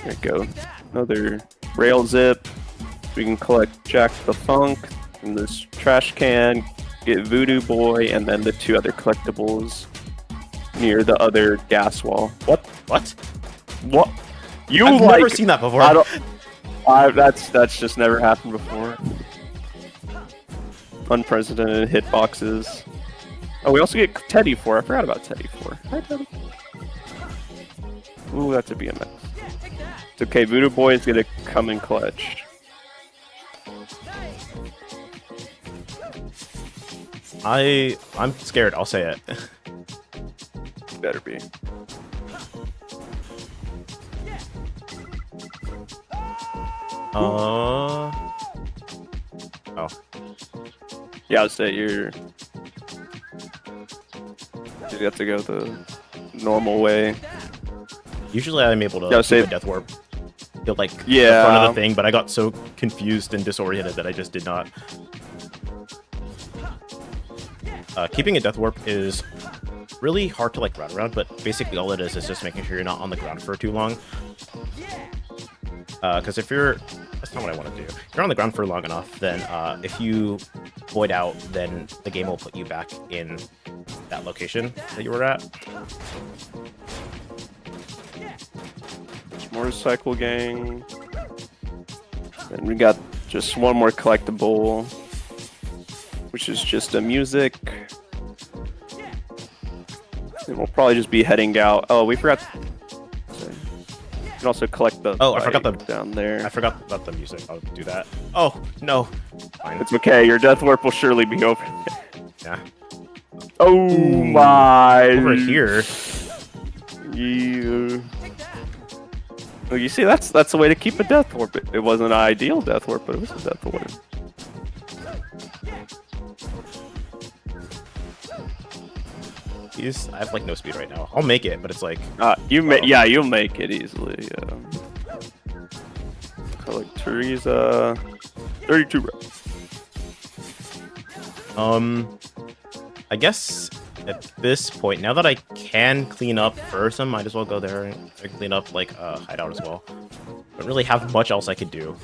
[SPEAKER 2] There you go. Another rail zip. We can collect Jack the Funk from this trash can, get Voodoo Boy, and then the 2 other collectibles near the other gas wall.
[SPEAKER 1] What?
[SPEAKER 2] What?
[SPEAKER 1] I've never seen that before.
[SPEAKER 2] That's just never happened before. Unprecedented hitboxes. Oh, we also get Teddy 4. I forgot about Teddy 4. Hi, Teddy. Ooh, that's a BMX. It's okay, Voodoo Boy is gonna come in clutch.
[SPEAKER 1] I'm scared, I'll say it.
[SPEAKER 2] Better be.
[SPEAKER 1] Oh.
[SPEAKER 2] Yeah, I'll say you have to go the normal way.
[SPEAKER 1] Usually I'm able to
[SPEAKER 2] say
[SPEAKER 1] a death warp. Feel like the
[SPEAKER 2] yeah,
[SPEAKER 1] front of the thing, but I got so confused and disoriented that I just did not. Keeping a death warp is really hard to like run around, but basically all it is just making sure you're not on the ground for too long. Because if you're, that's not what I want to do. If you're on the ground for long enough, then if you void out, then the game will put you back in that location that you were at.
[SPEAKER 2] Motorcycle gang. And we got just one more collectible, which is just a music. And we'll probably just be heading out. Oh, we forgot. You can also collect the.
[SPEAKER 1] Oh, I forgot the
[SPEAKER 2] down there.
[SPEAKER 1] I forgot about the music. I'll do that. Oh no, fine.
[SPEAKER 2] It's okay. Your death warp will surely be over there.
[SPEAKER 1] Yeah.
[SPEAKER 2] Oh
[SPEAKER 1] Ooh,
[SPEAKER 2] my!
[SPEAKER 1] Over here.
[SPEAKER 2] Yeah. Well, you see, that's the way to keep a death warp. It wasn't an ideal death warp, but it was a death warp.
[SPEAKER 1] I have like no speed right now. I'll make it, but it's like
[SPEAKER 2] yeah, you'll make it easily. Collect Teresa, 32 reps.
[SPEAKER 1] I guess at this point, now that I can clean up first, I might as well go there and clean up like hideout as well. Don't really have much else I could do.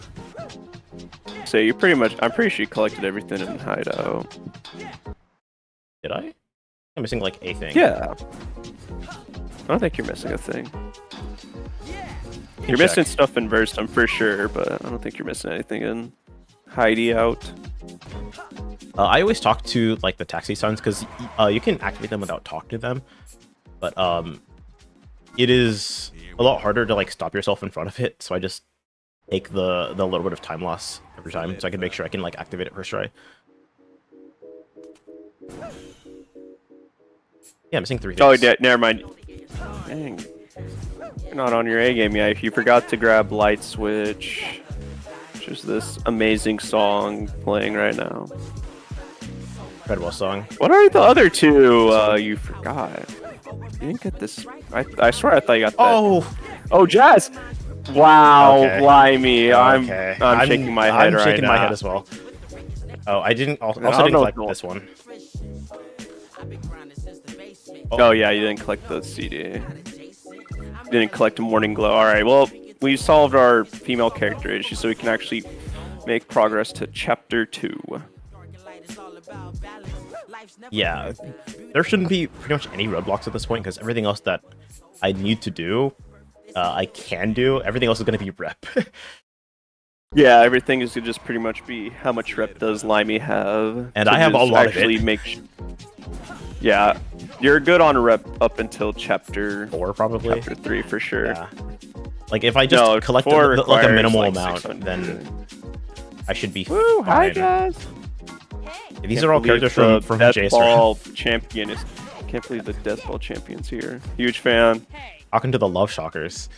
[SPEAKER 2] So you pretty much, I'm pretty sure you collected everything in hideout.
[SPEAKER 1] Did I? I'm missing like a thing.
[SPEAKER 2] Yeah. I don't think you're missing a thing. You're missing stuff in Burst, I'm for sure, but I don't think you're missing anything in hideout.
[SPEAKER 1] I always talk to like the taxi signs because you can activate them without talking to them, but it is a lot harder to like stop yourself in front of it. So I just take the little bit of time loss every time, so I can make sure I can like activate it first try. Yeah, I'm missing 3 things.
[SPEAKER 2] Oh, yeah, never mind. Dang. You're not on your A game yet. You forgot to grab Light Switch, which is this amazing song playing right now.
[SPEAKER 1] Incredible song.
[SPEAKER 2] What are the other 2 you forgot? You didn't get this. I swear I thought you got that. Oh, Jazz! Wow,
[SPEAKER 1] Okay.
[SPEAKER 2] Limey.
[SPEAKER 1] Okay.
[SPEAKER 2] I'm shaking my head right now.
[SPEAKER 1] I'm shaking my head as well. Oh, I didn't. Also
[SPEAKER 2] I
[SPEAKER 1] didn't
[SPEAKER 2] don't
[SPEAKER 1] collect
[SPEAKER 2] know.
[SPEAKER 1] this one.
[SPEAKER 2] Oh yeah, you didn't collect the CD. Didn't collect Morning Glow. Alright, well, we solved our female character issue, so we can actually make progress to Chapter 2.
[SPEAKER 1] Yeah, there shouldn't be pretty much any roadblocks at this point, because everything else that I need to do, I can do. Everything else is going to be rep.
[SPEAKER 2] Yeah, everything is going to just pretty much be how much rep does Limey have.
[SPEAKER 1] And I have a lot of
[SPEAKER 2] actually
[SPEAKER 1] it.
[SPEAKER 2] Yeah, you're good on rep up until Chapter
[SPEAKER 1] 4, probably.
[SPEAKER 2] Chapter 3 for sure.
[SPEAKER 1] Yeah. Like if I just
[SPEAKER 2] No,
[SPEAKER 1] collect
[SPEAKER 2] four
[SPEAKER 1] like a
[SPEAKER 2] requires,
[SPEAKER 1] minimal
[SPEAKER 2] like,
[SPEAKER 1] amount,
[SPEAKER 2] 600.
[SPEAKER 1] then I should be
[SPEAKER 2] Woo! Hi,
[SPEAKER 1] fine.
[SPEAKER 2] guys.
[SPEAKER 1] These
[SPEAKER 2] Can't
[SPEAKER 1] are all
[SPEAKER 2] believe
[SPEAKER 1] characters from
[SPEAKER 2] the
[SPEAKER 1] JSR.
[SPEAKER 2] Deathball champion is. Can't believe the Deathball champion's here. Huge fan.
[SPEAKER 1] Talking to the Love Shockers.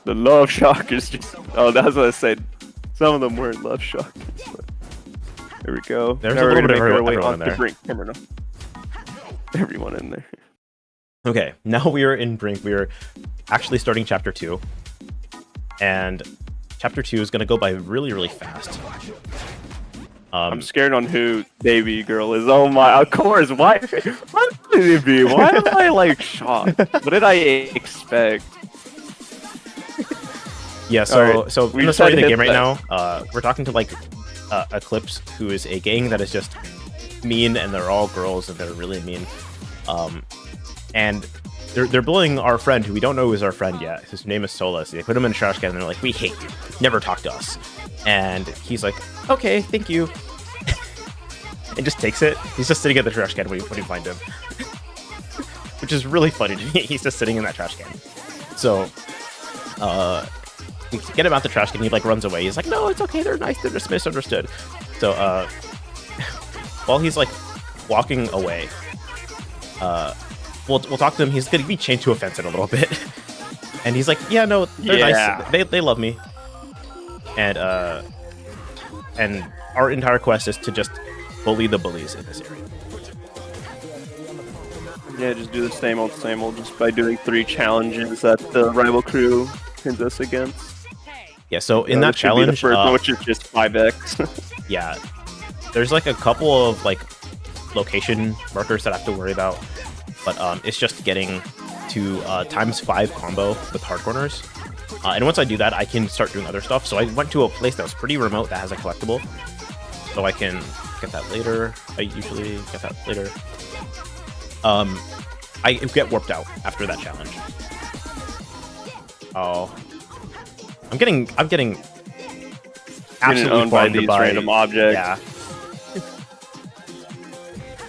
[SPEAKER 2] The Love Shockers just. Oh, that's what I said. Some of them weren't Love Shockers. But... There we go.
[SPEAKER 1] There's
[SPEAKER 2] now
[SPEAKER 1] a
[SPEAKER 2] we're
[SPEAKER 1] little
[SPEAKER 2] gonna
[SPEAKER 1] bit of
[SPEAKER 2] make our way
[SPEAKER 1] everyone
[SPEAKER 2] on
[SPEAKER 1] in
[SPEAKER 2] to
[SPEAKER 1] there.
[SPEAKER 2] Brink Terminal. Everyone in there.
[SPEAKER 1] Okay, now we are in Brink. We are actually starting Chapter 2. And Chapter 2 is going to go by really, really fast.
[SPEAKER 2] I'm scared on who Baby Girl is. Oh my, of course. Why would it be? Why am I like shocked? What did I expect?
[SPEAKER 1] Yeah, so
[SPEAKER 2] Alright,
[SPEAKER 1] so
[SPEAKER 2] we
[SPEAKER 1] in the
[SPEAKER 2] just
[SPEAKER 1] story of
[SPEAKER 2] had
[SPEAKER 1] the
[SPEAKER 2] to
[SPEAKER 1] game
[SPEAKER 2] hit
[SPEAKER 1] right
[SPEAKER 2] that.
[SPEAKER 1] now, we're talking to like Eclipse, who is a gang that is just mean, and they're all girls, and they're really mean. And they're bullying our friend, who we don't know is our friend yet. His name is Solus. They put him in a trash can, and they're like, "We hate you. Never talk to us." And he's like, "Okay, thank you," and just takes it. He's just sitting at the trash can when you find him, which is really funny to me. He's just sitting in that trash can. So, we get him out the trash can. He like runs away. He's like, "No, it's okay. They're nice. They're just misunderstood." So, while he's like walking away, we'll talk to him. He's gonna be chained to a fence in a little bit, and he's like, "Yeah, no, they're
[SPEAKER 2] Yeah.
[SPEAKER 1] nice. They love me." And our entire quest is to just bully the bullies in this area.
[SPEAKER 2] Yeah, just do the same old, just by doing 3 challenges that the rival crew pins us against.
[SPEAKER 1] Yeah. So in
[SPEAKER 2] This
[SPEAKER 1] that
[SPEAKER 2] should be the
[SPEAKER 1] challenge,
[SPEAKER 2] first one, which is just 5x.
[SPEAKER 1] yeah, there's like a couple of like location markers that I have to worry about, but it's just getting to ×5 combo with hard corners. And once I do that, I can start doing other stuff. So I went to a place that was pretty remote that has a collectible, so I can get that later. I usually get that later. I get warped out after that challenge. Oh, I'm getting absolutely
[SPEAKER 2] owned by
[SPEAKER 1] farmed
[SPEAKER 2] these random objects.
[SPEAKER 1] Yeah.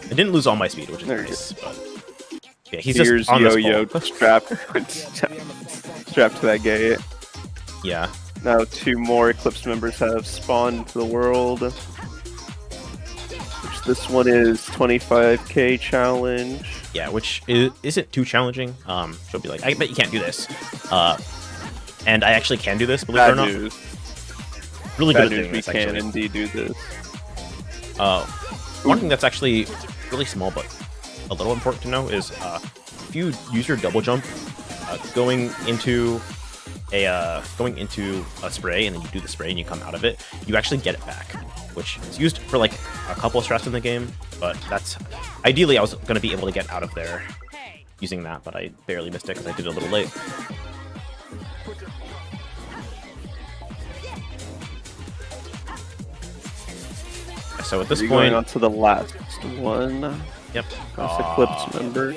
[SPEAKER 1] I didn't lose all my speed, which is
[SPEAKER 2] There you
[SPEAKER 1] nice. But yeah, he's
[SPEAKER 2] Here's
[SPEAKER 1] just on this
[SPEAKER 2] Yo-Yo
[SPEAKER 1] pole.
[SPEAKER 2] strapped to that gate.
[SPEAKER 1] Yeah.
[SPEAKER 2] Now 2 more Eclipse members have spawned into the world. Which this one is 25k challenge.
[SPEAKER 1] Yeah, which isn't too challenging. She'll be like, "I bet you can't do this," and I actually can do this. Believe it or
[SPEAKER 2] Bad
[SPEAKER 1] not,
[SPEAKER 2] news.
[SPEAKER 1] really
[SPEAKER 2] Bad
[SPEAKER 1] good at
[SPEAKER 2] news.
[SPEAKER 1] doing
[SPEAKER 2] We
[SPEAKER 1] this.
[SPEAKER 2] can
[SPEAKER 1] Actually,
[SPEAKER 2] indeed do this.
[SPEAKER 1] one thing that's actually really small but a little important to know is if you use your double jump, going into a spray, and then you do the spray and you come out of it, you actually get it back, which is used for like a couple of strats in the game. But that's ideally I was going to be able to get out of there using that, but I barely missed it because I did it a little late. So at this
[SPEAKER 2] We're
[SPEAKER 1] point,
[SPEAKER 2] going on to the last one.
[SPEAKER 1] yep,
[SPEAKER 2] Last Eclipse member.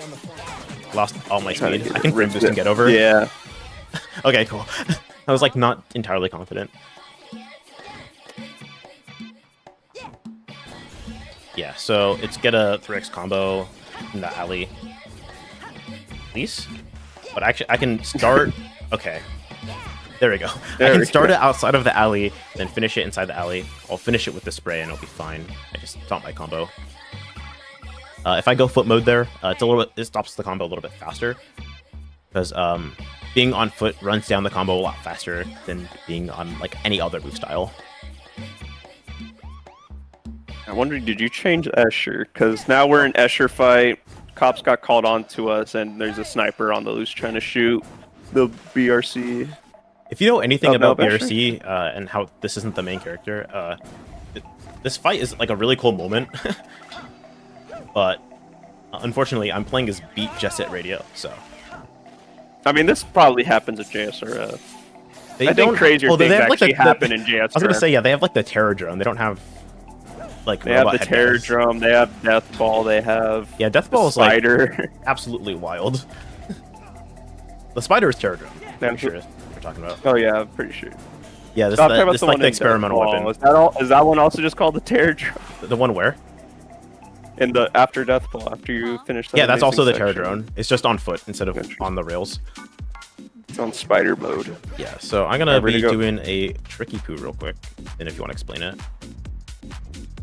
[SPEAKER 1] lost all my
[SPEAKER 2] Trying to
[SPEAKER 1] speed.
[SPEAKER 2] get
[SPEAKER 1] I can frame
[SPEAKER 2] rid
[SPEAKER 1] boost
[SPEAKER 2] of
[SPEAKER 1] and
[SPEAKER 2] it.
[SPEAKER 1] get over.
[SPEAKER 2] Yeah.
[SPEAKER 1] Okay, cool. I was like not entirely confident. Yeah, so it's get a 3x combo in the alley. Please? But actually, I can start... Okay. There we go.
[SPEAKER 2] There
[SPEAKER 1] I can
[SPEAKER 2] we
[SPEAKER 1] start
[SPEAKER 2] go.
[SPEAKER 1] it outside of the alley, then finish it inside the alley. I'll finish it with the spray and it'll be fine. I just stopped my combo. If I go foot mode there, it stops the combo a little bit faster. Because being on foot runs down the combo a lot faster than being on like any other move style.
[SPEAKER 2] I wonder, did you change Escher? Because now we're in Escher fight. Cops got called on to us, and there's a sniper on the loose trying to shoot the BRC.
[SPEAKER 1] If you know anything
[SPEAKER 2] Oh, no,
[SPEAKER 1] about
[SPEAKER 2] Escher?
[SPEAKER 1] BRC and how this isn't the main character, this fight is like a really cool moment. But unfortunately, I'm playing as Beat Jet Set Radio, so
[SPEAKER 2] I mean, this probably happens at JSRF.
[SPEAKER 1] they
[SPEAKER 2] I think crazier
[SPEAKER 1] they
[SPEAKER 2] things
[SPEAKER 1] have, like,
[SPEAKER 2] actually happen in JSRF.
[SPEAKER 1] I was gonna say, yeah, they have like the terror drone. They don't have like
[SPEAKER 2] They have
[SPEAKER 1] robot
[SPEAKER 2] the terror
[SPEAKER 1] headbands.
[SPEAKER 2] drum, they have Death Ball, they have
[SPEAKER 1] Yeah, Death
[SPEAKER 2] the
[SPEAKER 1] Ball is like
[SPEAKER 2] spider.
[SPEAKER 1] absolutely wild. The spider is terror drone. I'm
[SPEAKER 2] That's-
[SPEAKER 1] sure we're talking about.
[SPEAKER 2] Oh yeah, I'm pretty sure.
[SPEAKER 1] Yeah, this,
[SPEAKER 2] So I'm talking about
[SPEAKER 1] this
[SPEAKER 2] the
[SPEAKER 1] is like
[SPEAKER 2] one
[SPEAKER 1] the
[SPEAKER 2] in
[SPEAKER 1] experimental
[SPEAKER 2] Death Ball.
[SPEAKER 1] weapon.
[SPEAKER 2] Is that all? Is that one also just called the terror drum?
[SPEAKER 1] The one where?
[SPEAKER 2] In the after Death Ball, after you finish that
[SPEAKER 1] Yeah, that's
[SPEAKER 2] amazing
[SPEAKER 1] also the terror
[SPEAKER 2] section.
[SPEAKER 1] drone. It's just on foot instead of
[SPEAKER 2] Interesting.
[SPEAKER 1] on the rails.
[SPEAKER 2] It's on spider mode.
[SPEAKER 1] Yeah, so I'm gonna be doing a tricky poo real quick, and if you want to explain it.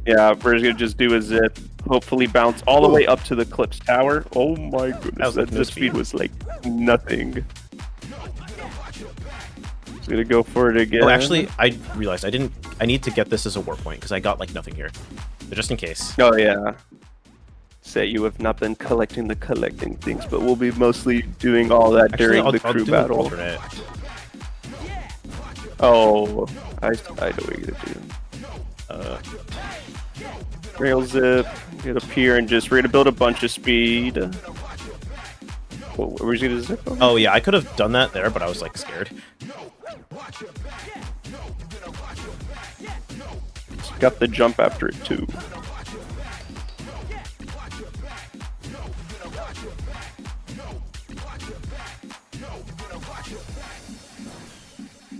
[SPEAKER 2] Yeah, we're just gonna just do a zip, hopefully bounce all the way up to the Clips Tower. Oh my goodness,
[SPEAKER 1] That
[SPEAKER 2] the speed was like nothing. Just gonna go for it again.
[SPEAKER 1] Oh, actually, I realized I need to get this as a war point, because I got like nothing here. But just in case.
[SPEAKER 2] Oh yeah. Say you have not been collecting things, but we'll be mostly doing all that during the crew battle.
[SPEAKER 1] Alternate.
[SPEAKER 2] Oh, I know what you're gonna do. Rail zip, get up here, and we're gonna build a bunch of speed. Where's he gonna zip over?
[SPEAKER 1] Oh yeah, I could have done that there, but I was like scared.
[SPEAKER 2] Got the jump after it too.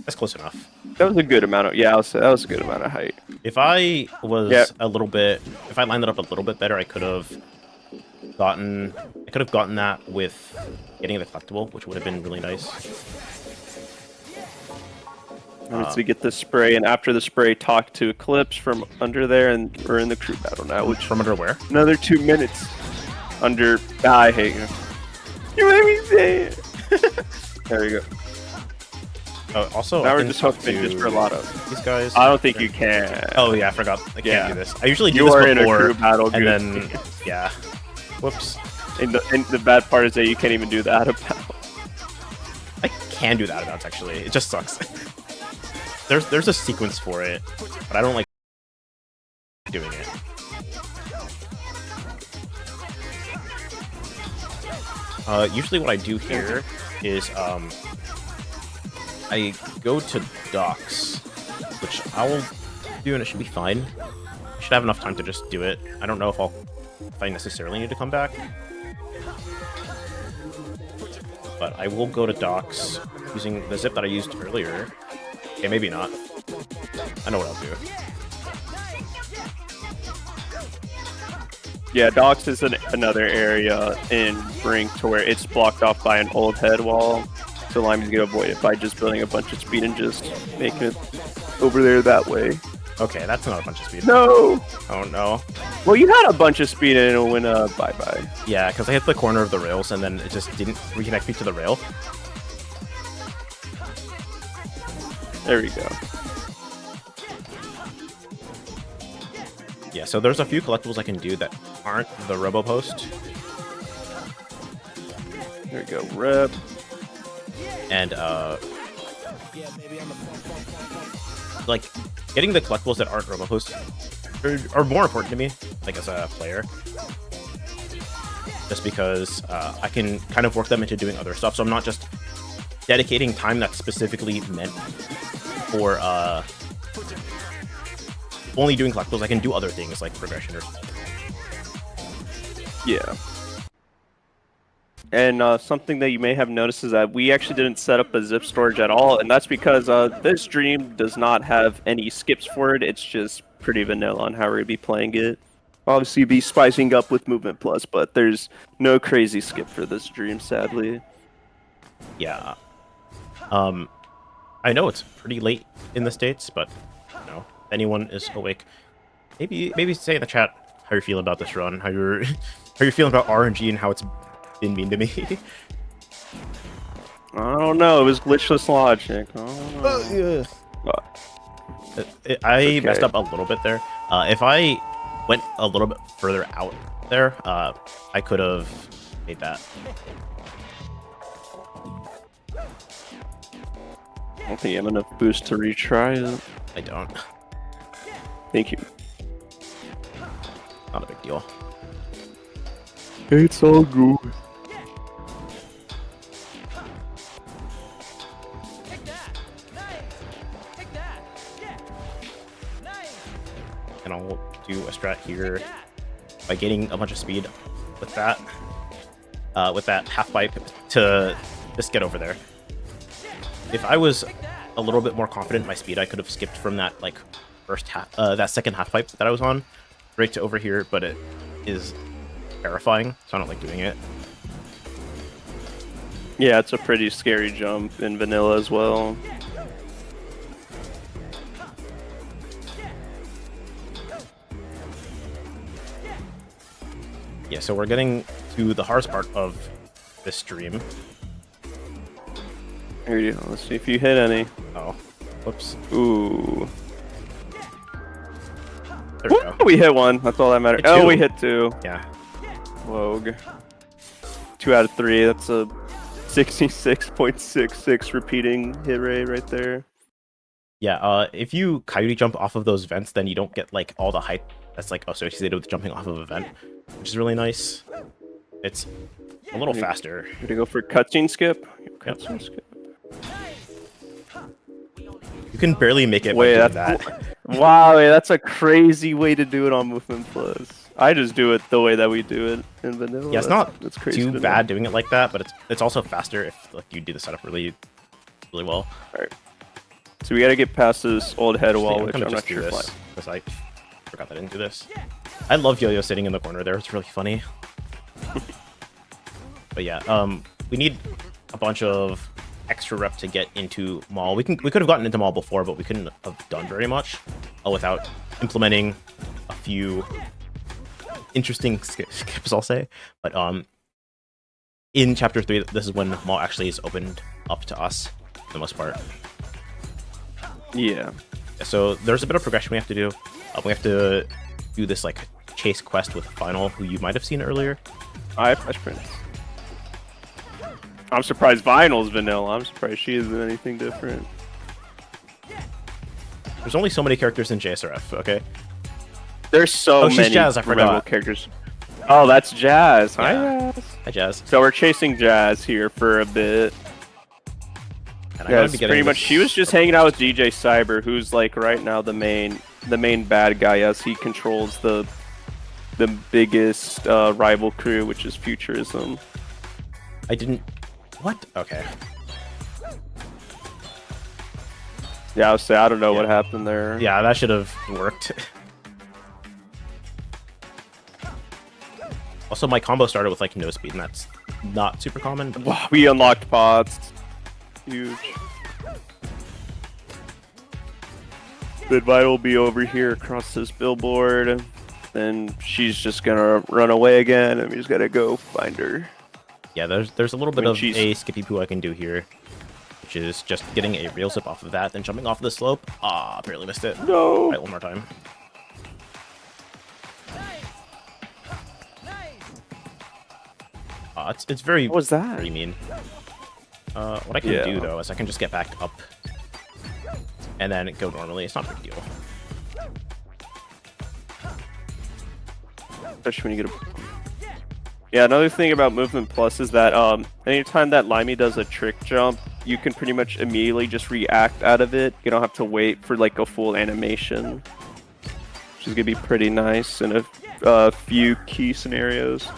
[SPEAKER 1] That's close enough.
[SPEAKER 2] That was a good amount of that was a good amount of height.
[SPEAKER 1] If I was if I lined it up a little bit better, I could have gotten that with getting the collectible, which would have been really nice.
[SPEAKER 2] To get the spray, and after the spray, talk to Eclipse from under there, and we're in the crew battle now. Which
[SPEAKER 1] from under where?
[SPEAKER 2] Another 2 minutes. Under. I hate you. You made me say it. There you go.
[SPEAKER 1] Also,
[SPEAKER 2] now we're just hoping just for a lot of
[SPEAKER 1] these guys.
[SPEAKER 2] I don't think you can.
[SPEAKER 1] Oh yeah, I forgot. I can't do this. I usually do
[SPEAKER 2] this
[SPEAKER 1] before,
[SPEAKER 2] in a crew battle,
[SPEAKER 1] and then yeah. Whoops.
[SPEAKER 2] And the bad part is that you can't even do that about.
[SPEAKER 1] I can do that about actually. It just sucks. There's a sequence for it, but I don't like doing it. Usually what I do here is I go to docks, which I will do, and it should be fine. I should have enough time to just do it. I don't know if I necessarily need to come back, but I will go to docks using the zip that I used earlier. Okay, maybe not. I know what I'll do.
[SPEAKER 2] Yeah, docks is another area in Brink to where it's blocked off by an old head wall. So Limy's gonna avoid it by just building a bunch of speed and just making it over there that way.
[SPEAKER 1] Okay, that's not a bunch of speed.
[SPEAKER 2] No!
[SPEAKER 1] Oh no.
[SPEAKER 2] Well, you had a bunch of speed and it'll win a bye-bye.
[SPEAKER 1] Yeah, because I hit the corner of the rails and then it just didn't reconnect me to the rail.
[SPEAKER 2] There we go.
[SPEAKER 1] Yeah, so there's a few collectibles I can do that aren't the Robo Post.
[SPEAKER 2] There we go, rep.
[SPEAKER 1] And like getting the collectibles that aren't Robo Post are more important to me, like as a player. Just because I can kind of work them into doing other stuff, so I'm not just dedicating time that's specifically meant for only doing collectibles. I can do other things like progression or something.
[SPEAKER 2] Yeah. And something that you may have noticed is that we actually didn't set up a zip storage at all, and that's because this stream does not have any skips for it. It's just pretty vanilla on how we're going to be playing it. Obviously be spicing up with Movement Plus, but there's no crazy skip for this stream, sadly.
[SPEAKER 1] Yeah. I know it's pretty late in the States, but you know, if anyone is awake, maybe say in the chat how you're feeling about this run, how you're feeling about RNG and how it's been mean to me.
[SPEAKER 2] I don't know. It was glitchless logic.
[SPEAKER 1] I messed up a little bit there. If I went a little bit further out there, I could have made that.
[SPEAKER 2] I don't think I have enough boost to retry it.
[SPEAKER 1] I don't.
[SPEAKER 2] Thank you.
[SPEAKER 1] Not a big deal.
[SPEAKER 2] It's all good.
[SPEAKER 1] And I'll do a strat here by gaining a bunch of speed with that half pipe to just get over there. If I was a little bit more confident in my speed, I could have skipped from that like that second half pipe that I was on right to over here, but it is terrifying, so I don't like doing it.
[SPEAKER 2] Yeah, it's a pretty scary jump in vanilla as well.
[SPEAKER 1] Yeah, so we're getting to the hardest part of this stream.
[SPEAKER 2] Here you go. Let's see if you hit any.
[SPEAKER 1] Oh, whoops.
[SPEAKER 2] Ooh.
[SPEAKER 1] There we go.
[SPEAKER 2] We hit one. That's all that matters.
[SPEAKER 1] Hit two.
[SPEAKER 2] Oh, we hit two.
[SPEAKER 1] Yeah.
[SPEAKER 2] Wogue. 2 out of 3. That's a 66.66 repeating hit rate right there.
[SPEAKER 1] Yeah, if you coyote jump off of those vents, then you don't get like all the hype that's like associated with jumping off of a vent, which is really nice. It's a little faster.
[SPEAKER 2] Gonna go for cutscene skip.
[SPEAKER 1] Yep.
[SPEAKER 2] Cutscene skip.
[SPEAKER 1] You can barely make it
[SPEAKER 2] Wait,
[SPEAKER 1] by
[SPEAKER 2] that's
[SPEAKER 1] doing that.
[SPEAKER 2] wow. Wait, that's a crazy way to do it on Movement Plus. I just do it the way that we do it in vanilla.
[SPEAKER 1] Yeah, it's not
[SPEAKER 2] that's crazy
[SPEAKER 1] too bad doing it like that, but it's also faster if like you do the setup really well.
[SPEAKER 2] All right. So we gotta get past this old head wall, which I'm not sure
[SPEAKER 1] this
[SPEAKER 2] if
[SPEAKER 1] because I forgot that I didn't do this. I love Yo-Yo sitting in the corner there. It's really funny. But yeah, we need a bunch of extra rep to get into Maul. We could have gotten into Maul before, but we couldn't have done very much without implementing a few interesting skips, I'll say. But in chapter 3, this is when Maul actually is opened up to us for the most part.
[SPEAKER 2] Yeah.
[SPEAKER 1] So there's a bit of progression we have to do. We have to do this like chase quest with Final, who you might have seen earlier.
[SPEAKER 2] Fresh Prince. I'm surprised Vinyl's vanilla. I'm surprised she isn't anything different.
[SPEAKER 1] There's only so many characters in JSRF, okay?
[SPEAKER 2] There's so
[SPEAKER 1] she's
[SPEAKER 2] many
[SPEAKER 1] Jazz, I
[SPEAKER 2] memorable
[SPEAKER 1] forgot.
[SPEAKER 2] characters. Oh, that's Jazz. Hi,
[SPEAKER 1] Yeah.
[SPEAKER 2] Jazz.
[SPEAKER 1] Hi, Jazz.
[SPEAKER 2] So we're chasing Jazz here for a bit.
[SPEAKER 1] And
[SPEAKER 2] Yeah, pretty much. She was just hanging out with DJ Cyber, who's like right now the main bad guy, as he controls the biggest rival crew, which is Futurism.
[SPEAKER 1] I didn't... What? Okay.
[SPEAKER 2] Yeah, I don't know what happened there.
[SPEAKER 1] Yeah, that should have worked. Also, my combo started with like no speed, and that's not super common. But...
[SPEAKER 2] Wow, we unlocked pods. Huge. Then Vital will be over here across this billboard. Then she's just gonna run away again, and we just gotta go find her.
[SPEAKER 1] Yeah, there's a little bit of a skippy poo I can do here, which is just getting a rail zip off of that, then jumping off the slope. Ah, barely missed it.
[SPEAKER 2] No.
[SPEAKER 1] Right, one more time. It's very,
[SPEAKER 2] What was that?
[SPEAKER 1] very mean. What I can do though is I can just get back up and then go normally. It's not a big deal.
[SPEAKER 2] Especially when you get a... Yeah, another thing about Movement Plus is that anytime that Limey does a trick jump, you can pretty much immediately just react out of it. You don't have to wait for like a full animation, which is gonna be pretty nice in a few key scenarios.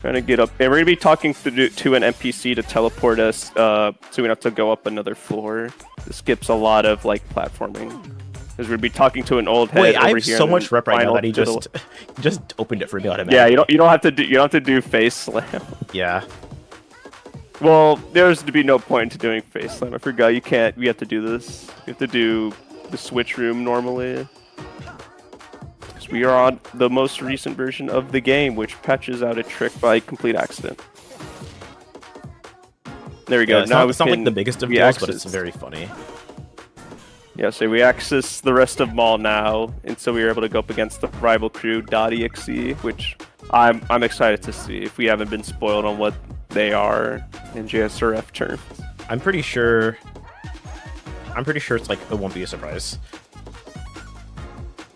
[SPEAKER 2] Trying to get up, and we're gonna be talking to an NPC to teleport us, so we don't have to go up another floor. This skips a lot of like platforming, because we'd be talking to an old head.
[SPEAKER 1] Wait,
[SPEAKER 2] over
[SPEAKER 1] I have
[SPEAKER 2] here
[SPEAKER 1] so much rep right now that he
[SPEAKER 2] fiddle.
[SPEAKER 1] just opened it for me automatically.
[SPEAKER 2] Yeah, you don't have to do face slam.
[SPEAKER 1] Yeah.
[SPEAKER 2] Well, there's to be no point to doing face slam. I forgot you can't. We have to do this. You have to do the switch room normally. Because we are on the most recent version of the game, which patches out a trick by complete accident. There we go.
[SPEAKER 1] Yeah,
[SPEAKER 2] now
[SPEAKER 1] it's not like the biggest of deals, but it's very funny.
[SPEAKER 2] Yeah, so we access the rest of Maul now, and so we were able to go up against the rival crew .exe, which I'm excited to see if we haven't been spoiled on what they are in JSRF terms.
[SPEAKER 1] I'm pretty sure it's like it won't be a surprise.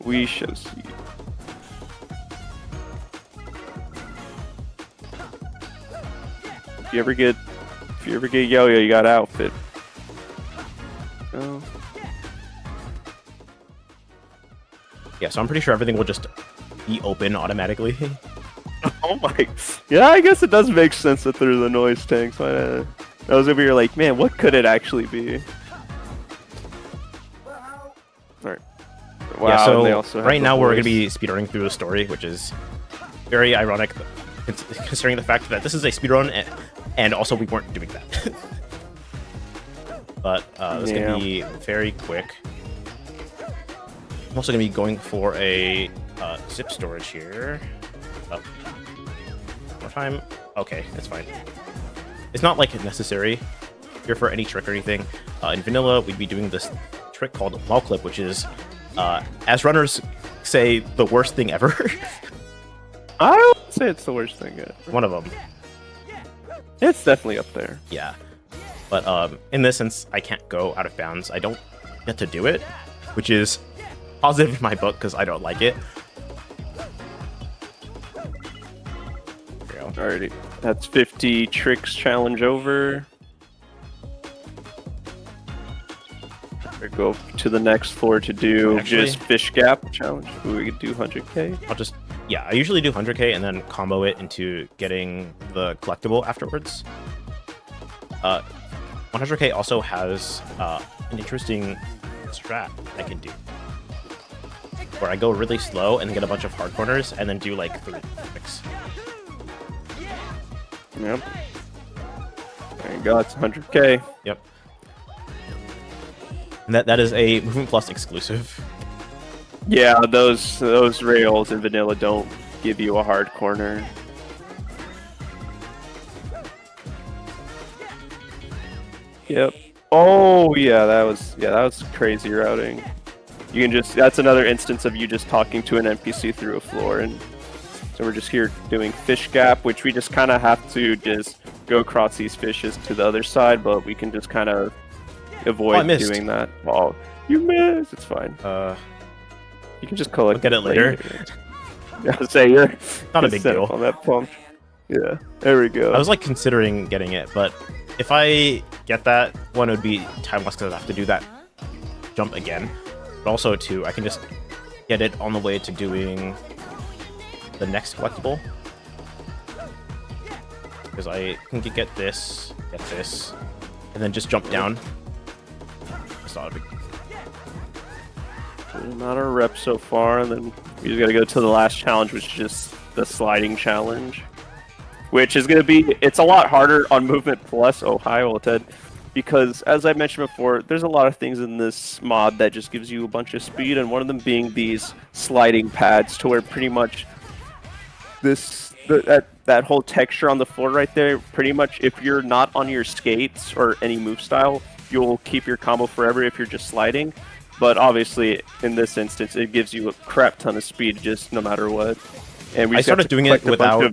[SPEAKER 2] We shall see. If you ever get Yo-Yo, you got outfit. Oh.
[SPEAKER 1] Yeah, so I'm pretty sure everything will just be open automatically.
[SPEAKER 2] Oh my. Yeah, I guess it does make sense that there's a noise tank. So I was over here like, man, what could it actually be? Alright. Wow,
[SPEAKER 1] yeah,
[SPEAKER 2] and they
[SPEAKER 1] so
[SPEAKER 2] also have
[SPEAKER 1] right
[SPEAKER 2] the
[SPEAKER 1] now we're going to
[SPEAKER 2] voice.
[SPEAKER 1] be speedrunning through the story, which is very ironic considering the fact that this is a speedrun And also, we weren't doing that. But it's going to be very quick. I'm also going to be going for a zip storage here. Oh. More time. Okay, that's fine. It's not like necessary here for any trick or anything. In vanilla, we'd be doing this trick called wall clip, which is, as runners say, the worst thing ever.
[SPEAKER 2] I don't say it's the worst thing ever.
[SPEAKER 1] One of them.
[SPEAKER 2] It's definitely up there.
[SPEAKER 1] Yeah. But in this sense, I can't go out of bounds. I don't get to do it, which is positive in my book because I don't like it. There we go.
[SPEAKER 2] Alrighty. That's 50 tricks challenge over. We go to the next floor to do just fish gap challenge. Ooh, we could do 100k.
[SPEAKER 1] I'll just, yeah, I usually do 100k and then combo it into getting the collectible afterwards. 100k also has an interesting strat I can do, where I go really slow and get a bunch of hard corners and then do like 3 tricks.
[SPEAKER 2] Yep. There you go, it's 100k.
[SPEAKER 1] Yep. And that is a Movement Plus exclusive.
[SPEAKER 2] Yeah, those rails in vanilla don't give you a hard corner. Yep. Oh yeah, that was crazy routing. You can just, that's another instance of you just talking to an NPC through a floor. And so we're just here doing fish gap, which we just kind of have to just go across these fishes to the other side, but we can just kind of avoid doing that. Oh, you missed. It's fine. You can just collect.
[SPEAKER 1] Look at it later.
[SPEAKER 2] Yeah, say you're
[SPEAKER 1] not a big deal
[SPEAKER 2] on that pump. Yeah, there we go.
[SPEAKER 1] I was like considering getting it, but if I get that one, it would be time loss because I have to do that jump again. But also, too, I can just get it on the way to doing the next collectible. Because I can get this, and then just jump down. It's not a big deal.
[SPEAKER 2] Not a rep so far, and then we just gotta go to the last challenge, which is just the sliding challenge. Which is gonna be, it's a lot harder on Movement Plus, oh hi old Ted, because as I mentioned before, there's a lot of things in this mod that just gives you a bunch of speed, and one of them being these sliding pads, to where pretty much that whole texture on the floor right there, pretty much if you're not on your skates or any move style, you'll keep your combo forever if you're just sliding. But obviously, in this instance, it gives you a crap ton of speed just no matter what. And
[SPEAKER 1] I started doing it without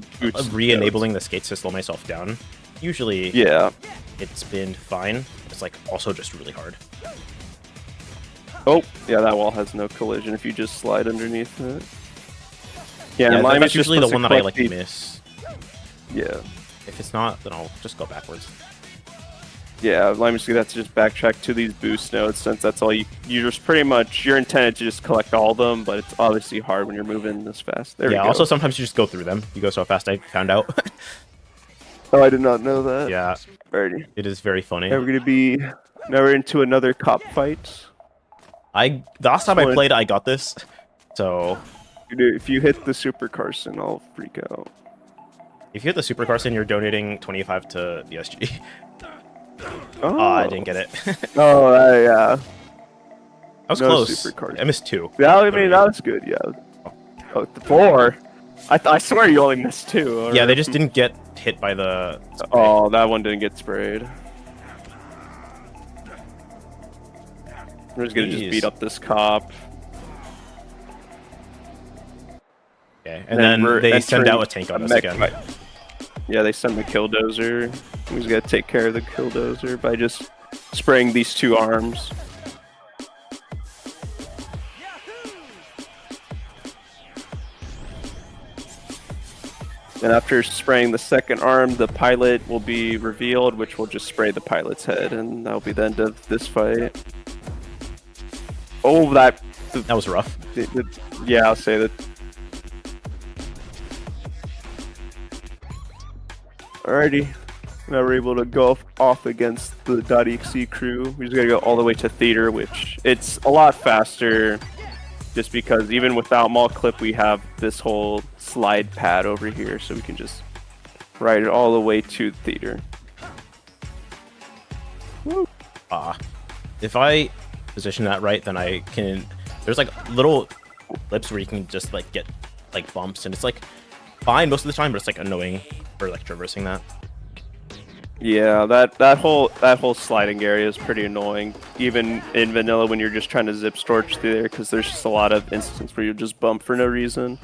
[SPEAKER 1] re-enabling the skates to slow myself down. Usually,
[SPEAKER 2] yeah,
[SPEAKER 1] it's been fine. It's like also just really hard.
[SPEAKER 2] Oh, yeah, that wall has no collision if you just slide underneath it. Yeah,
[SPEAKER 1] that's usually the one that I like to miss.
[SPEAKER 2] Yeah.
[SPEAKER 1] If it's not, then I'll just go backwards.
[SPEAKER 2] Yeah, Limy's gonna have to just backtrack to these boost nodes, since that's all you just pretty much, you're intended to just collect all of them, but it's obviously hard when you're moving this fast. There we go.
[SPEAKER 1] Also sometimes you just go through them. You go so fast, I found out.
[SPEAKER 2] Oh, I did not know that.
[SPEAKER 1] Yeah.
[SPEAKER 2] Alrighty.
[SPEAKER 1] It is very funny.
[SPEAKER 2] Now we're into another cop fight.
[SPEAKER 1] The last time I played, I got this, so...
[SPEAKER 2] If you hit the Super Carson, I'll freak out.
[SPEAKER 1] If you hit the Super Carson, you're donating 25 to BSG.
[SPEAKER 2] Oh,
[SPEAKER 1] I didn't get it.
[SPEAKER 2] Oh, yeah.
[SPEAKER 1] I was close. I missed 2.
[SPEAKER 2] Yeah, I mean, that was good, yeah. Oh, 4? I swear you only missed 2. Or...
[SPEAKER 1] Yeah, they just didn't get hit by the spray.
[SPEAKER 2] Oh, that one didn't get sprayed. We're just gonna just beat up this cop.
[SPEAKER 1] Okay, and then they send out a tank on us again.
[SPEAKER 2] Yeah, they send the Killdozer. We just gotta take care of the Killdozer by just spraying these 2 arms. And after spraying the second arm, the pilot will be revealed, which will just spray the pilot's head, and that'll be the end of this fight. Oh, that
[SPEAKER 1] was rough.
[SPEAKER 2] Yeah, I'll say that. Alrighty, now we're able to go off against the .exe crew. We just gotta go all the way to theater, which it's a lot faster, just because even without mall clip, we have this whole slide pad over here, so we can just ride it all the way to the theater.
[SPEAKER 1] If I position that right, then I can. There's like little clips where you can just like get like bumps, and it's like fine most of the time, but it's like annoying for like traversing that.
[SPEAKER 2] Yeah, that whole sliding area is pretty annoying, even in vanilla when you're just trying to zip storage through there, because there's just a lot of instances where you just bump for no reason.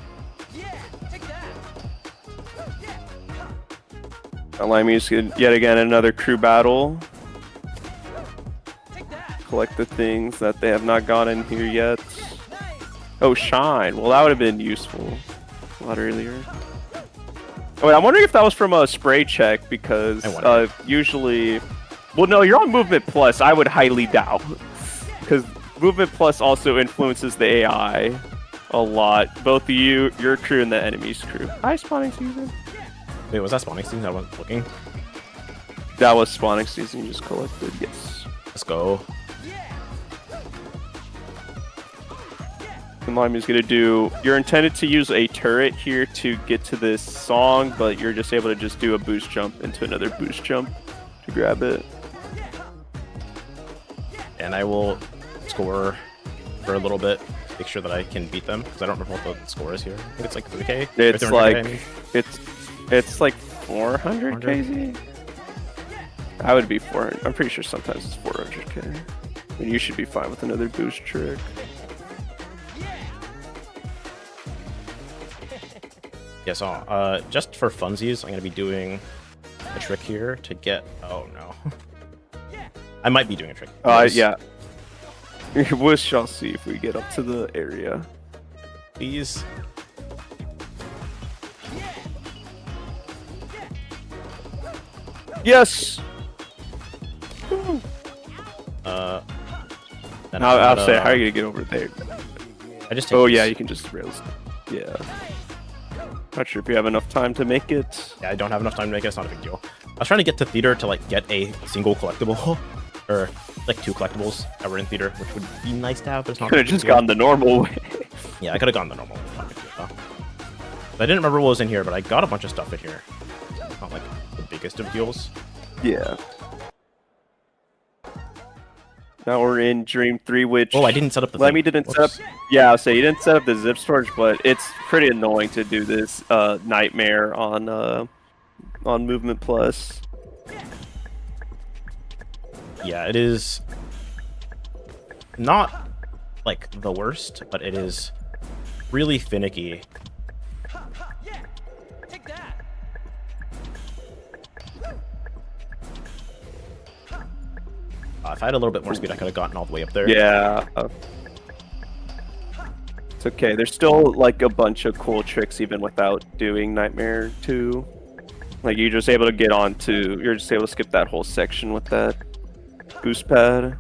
[SPEAKER 2] Limy's yet again another crew battle. Collect the things that they have not got in here yet. Oh, shine. Well, that would have been useful a lot earlier. Oh, wait, I'm wondering if that was from a spray check, because usually... Well, no, you're on Movement Plus. I would highly doubt. Because Movement Plus also influences the AI a lot. Both your crew and the enemy's crew. Hi, spawning season.
[SPEAKER 1] Wait, was that spawning season? I wasn't looking.
[SPEAKER 2] That was spawning season you just collected, yes.
[SPEAKER 1] Let's go.
[SPEAKER 2] And Limy's gonna do... You're intended to use a turret here to get to this song, but you're just able to just do a boost jump into another boost jump to grab it.
[SPEAKER 1] And I will score for a little bit, make sure that I can beat them, because I don't remember what the score is here. I think it's like 3k?
[SPEAKER 2] It's like...
[SPEAKER 1] I mean.
[SPEAKER 2] It's like 400 kz? I would be 400. I'm pretty sure sometimes it's 400k. And you should be fine with another boost trick.
[SPEAKER 1] Yeah, so just for funsies, I'm gonna be doing a trick here to get. Oh no, I might be doing a trick.
[SPEAKER 2] Yeah. We shall see if we get up to the area.
[SPEAKER 1] Please.
[SPEAKER 2] Yes. I'll say, how are you gonna get over there?
[SPEAKER 1] I just. Take
[SPEAKER 2] oh
[SPEAKER 1] these.
[SPEAKER 2] yeah, you can just rails. Yeah. Not sure if you have enough time to make it.
[SPEAKER 1] Yeah, I don't have enough time to make it. It's not a big deal. I was trying to get to theater to like get a single collectible, or like 2 collectibles that were in theater, which would be nice to have, but it's not.
[SPEAKER 2] Could have just gone the normal way.
[SPEAKER 1] Yeah, I could have gone the normal way. Not a big deal, though. I didn't remember what was in here, but I got a bunch of stuff in here. Not like the biggest of deals.
[SPEAKER 2] Yeah. Now we're in Dream 3, which...
[SPEAKER 1] Oh, I didn't set up the
[SPEAKER 2] Lemmy
[SPEAKER 1] thing.
[SPEAKER 2] didn't set up... Yeah, I'll say, you didn't set up the zip storage, but it's pretty annoying to do this nightmare on Movement Plus.
[SPEAKER 1] Yeah, it is not like the worst, but it is really finicky. If I had a little bit more speed, I could have gotten all the way up there.
[SPEAKER 2] Yeah. It's okay. There's still like a bunch of cool tricks even without doing Nightmare 2. Like you're just able to get onto... You're just able to skip that whole section with that boost pad.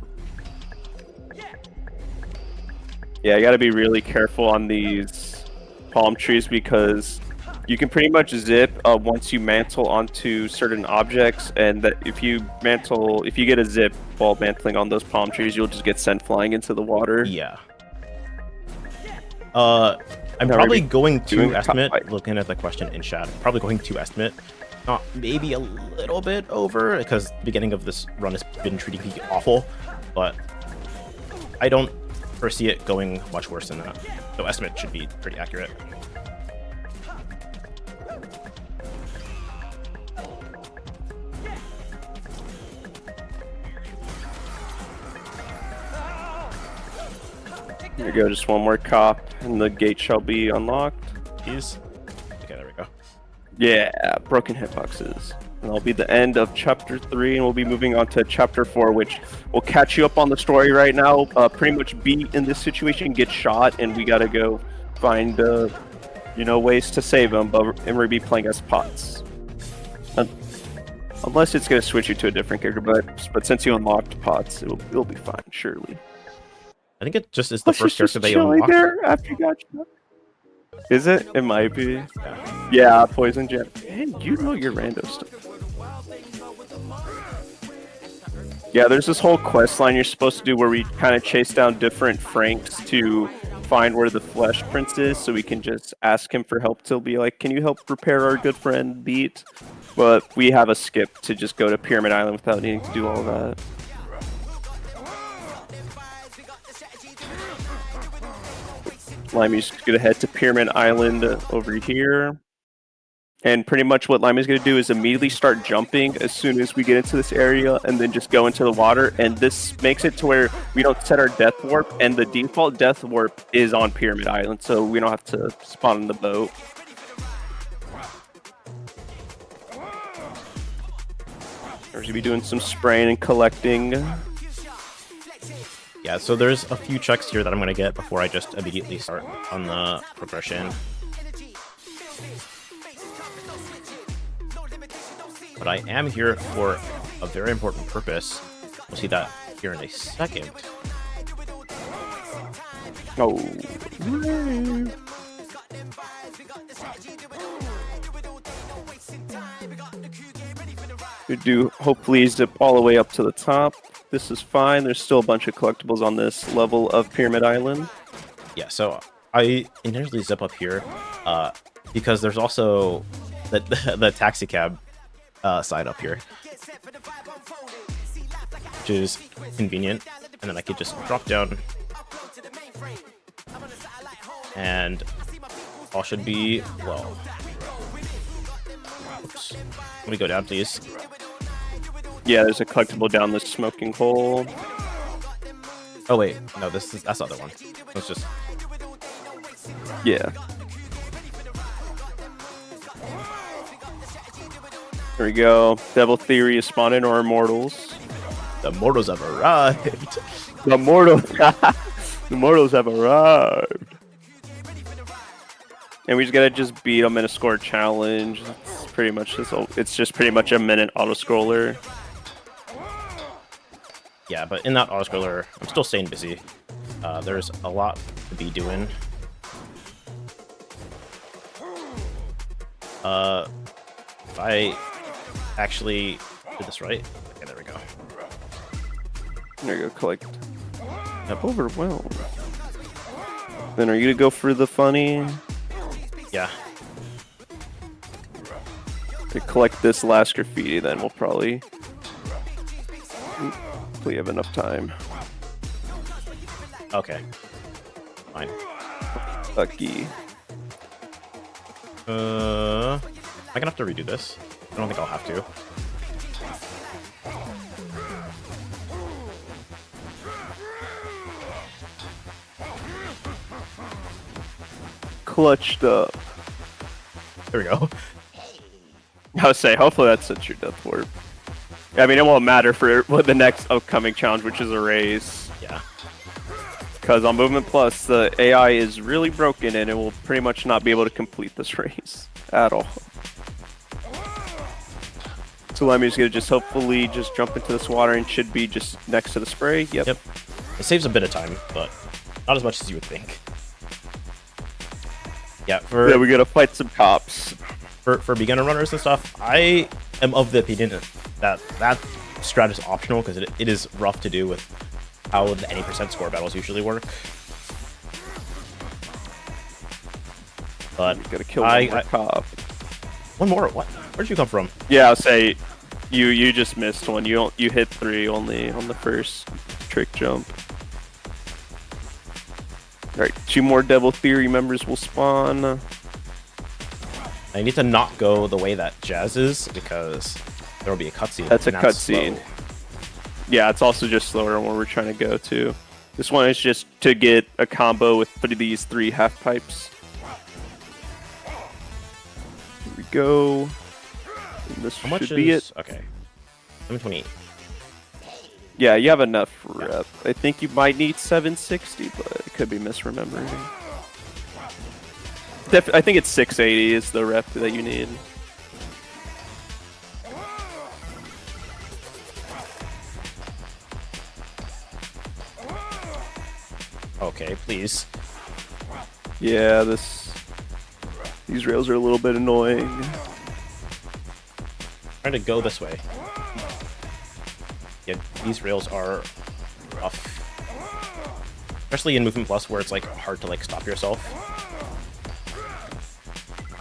[SPEAKER 2] Yeah, you gotta be really careful on these palm trees because you can pretty much zip once you mantle onto certain objects, and that if you get a zip while mantling on those palm trees, you'll just get sent flying into the water.
[SPEAKER 1] Yeah. I'm probably going to estimate, looking at the question in chat, probably going to estimate, not maybe a little bit over, because the beginning of this run has been treating me awful, but I don't foresee it going much worse than that. So estimate should be pretty accurate.
[SPEAKER 2] Here we go, just one more cop, and the gate shall be unlocked.
[SPEAKER 1] Please. Okay, there we go.
[SPEAKER 2] Yeah, broken hitboxes. And that'll be the end of Chapter 3, and we'll be moving on to Chapter 4, which will catch you up on the story right now. Pretty much B in this situation gets shot, and we gotta go find, ways to save him, but we're gonna be playing as Potts. Unless it's gonna switch you to a different character, but since you unlocked Potts, it'll be fine, surely.
[SPEAKER 1] I think it just is the first character they unlock.
[SPEAKER 2] There after you got shot. Is it? It might be. Yeah, Poison Jet. Hey, you know your rando stuff. Yeah, there's this whole quest line you're supposed to do where we kind of chase down different Franks to find where the flesh prince is, so we can just ask him for help. To be like, can you help repair our good friend Beat? But we have a skip to just go to Pyramid Island without needing to do all that. Limy's gonna head to Pyramid Island over here. And pretty much what Limy's gonna do is immediately start jumping as soon as we get into this area, and then just go into the water. And this makes it to where we don't set our death warp, and the default death warp is on Pyramid Island, so we don't have to spawn in the boat. We're gonna be doing some spraying and collecting.
[SPEAKER 1] Yeah, so there's a few checks here that I'm gonna get before I just immediately start on the progression. But I am here for a very important purpose. We'll see that here in a second.
[SPEAKER 2] Oh. We do hopefully zip all the way up to the top. This is fine. There's still a bunch of collectibles on this level of Pyramid Island.
[SPEAKER 1] Yeah, so I intentionally zip up here because there's also the taxi cab side up here, which is convenient, and then I could just drop down and all should be well. Oops. Let me go down, please.
[SPEAKER 2] Yeah, there's a collectible down this smoking hole.
[SPEAKER 1] Oh wait, no, that's the other one. Let's just
[SPEAKER 2] Yeah. There we go. Devil Theory is spawning our immortals.
[SPEAKER 1] the mortals have arrived.
[SPEAKER 2] The mortals, the mortals have arrived. And we just gotta beat them in a score challenge. It's just pretty much a minute auto scroller.
[SPEAKER 1] Yeah, but in that auto scroller, I'm still staying busy. There's a lot to be doing. If I actually did this right, okay, there we go.
[SPEAKER 2] There you go, collect. I'm overwhelmed. Then are you gonna go for the funny?
[SPEAKER 1] Yeah.
[SPEAKER 2] To collect this last graffiti, then we'll probably hopefully have enough time.
[SPEAKER 1] Okay. Fine.
[SPEAKER 2] Lucky.
[SPEAKER 1] Am I gonna have to redo this? I don't think I'll have to.
[SPEAKER 2] Clutched up.
[SPEAKER 1] There we go.
[SPEAKER 2] I would say, hopefully that sets your death warp. I mean, it won't matter for what the next upcoming challenge, which is a race.
[SPEAKER 1] Yeah.
[SPEAKER 2] Because on Movement Plus, the AI is really broken and it will pretty much not be able to complete this race at all. So Lemmy's gonna just hopefully just jump into this water and should be just next to the spray. Yep.
[SPEAKER 1] Yep. It saves a bit of time, but not as much as you would think. Yeah,
[SPEAKER 2] Yeah, we gotta fight some cops.
[SPEAKER 1] For beginner runners and stuff, I am of the opinion that that strat is optional because it is rough to do with how the any percent score battles usually work. But
[SPEAKER 2] You gotta kill one more cop.
[SPEAKER 1] One more? What? Where'd you come from?
[SPEAKER 2] Yeah, I'll say you just missed one. You hit 3 only on the first trick jump. Alright, 2 more Devil Theory members will spawn.
[SPEAKER 1] I need to not go the way that Jazz is because there will be a cutscene.
[SPEAKER 2] That's a
[SPEAKER 1] and
[SPEAKER 2] cutscene.
[SPEAKER 1] slow.
[SPEAKER 2] Yeah, it's also just slower on where we're trying to go to. This one is just to get a combo with these 3 half pipes. Here we go. And this
[SPEAKER 1] How much
[SPEAKER 2] should be it.
[SPEAKER 1] Okay. 728.
[SPEAKER 2] Yeah, you have enough rep. I think you might need 760, but it could be misremembering. I think it's 680 is the rep that you need.
[SPEAKER 1] Okay, please.
[SPEAKER 2] Yeah, these rails are a little bit annoying.
[SPEAKER 1] Trying to go this way. Yeah, these rails are rough. especially in Movement Plus, where it's like hard to like stop yourself.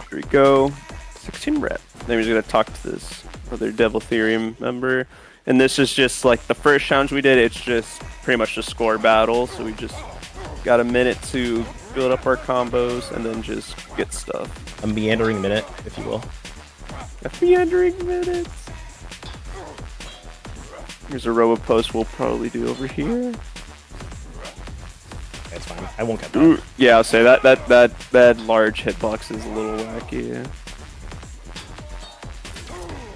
[SPEAKER 2] Here we go. 16 rep. Then we're gonna talk to this other Devil Theory member. And this is just like the first challenge we did, it's just pretty much a score battle. So we just got a minute to build up our combos and then just get stuff.
[SPEAKER 1] A meandering minute, if you will.
[SPEAKER 2] A meandering minute. Here's a robo post we'll probably do over here.
[SPEAKER 1] That's fine. I won't get that.
[SPEAKER 2] Ooh, yeah, I'll say that large hitbox is a little wacky.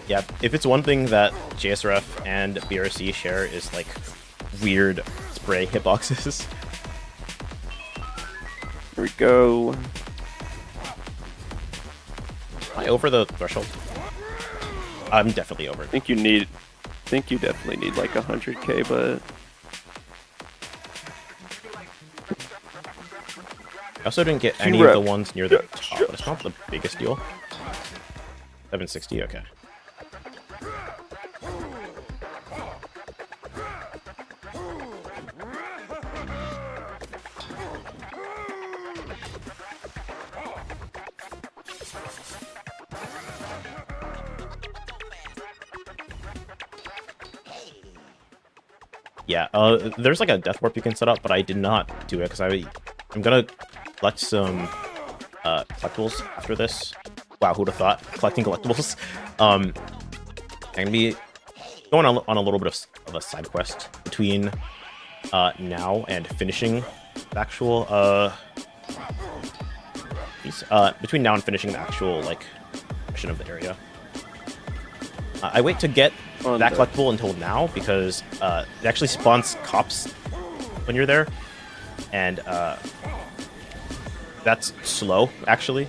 [SPEAKER 1] Yeah, if it's one thing that JSRF and BRC share is like weird spray hitboxes.
[SPEAKER 2] Here we go.
[SPEAKER 1] Am I over the threshold? I'm definitely over.
[SPEAKER 2] I think you definitely need like 100k, but
[SPEAKER 1] I also didn't get any of the ones near the top, but it's not the biggest deal. 760, okay. Yeah, there's like a death warp you can set up, but I did not do it because I'm gonna collect some collectibles after this. Wow, who'd have thought? Collecting collectibles. I'm gonna be going on a little bit of a side quest between now and finishing the actual between now and finishing the actual like mission of the area. I wait to get that collectible until now because it actually spawns cops when you're there, and that's slow actually.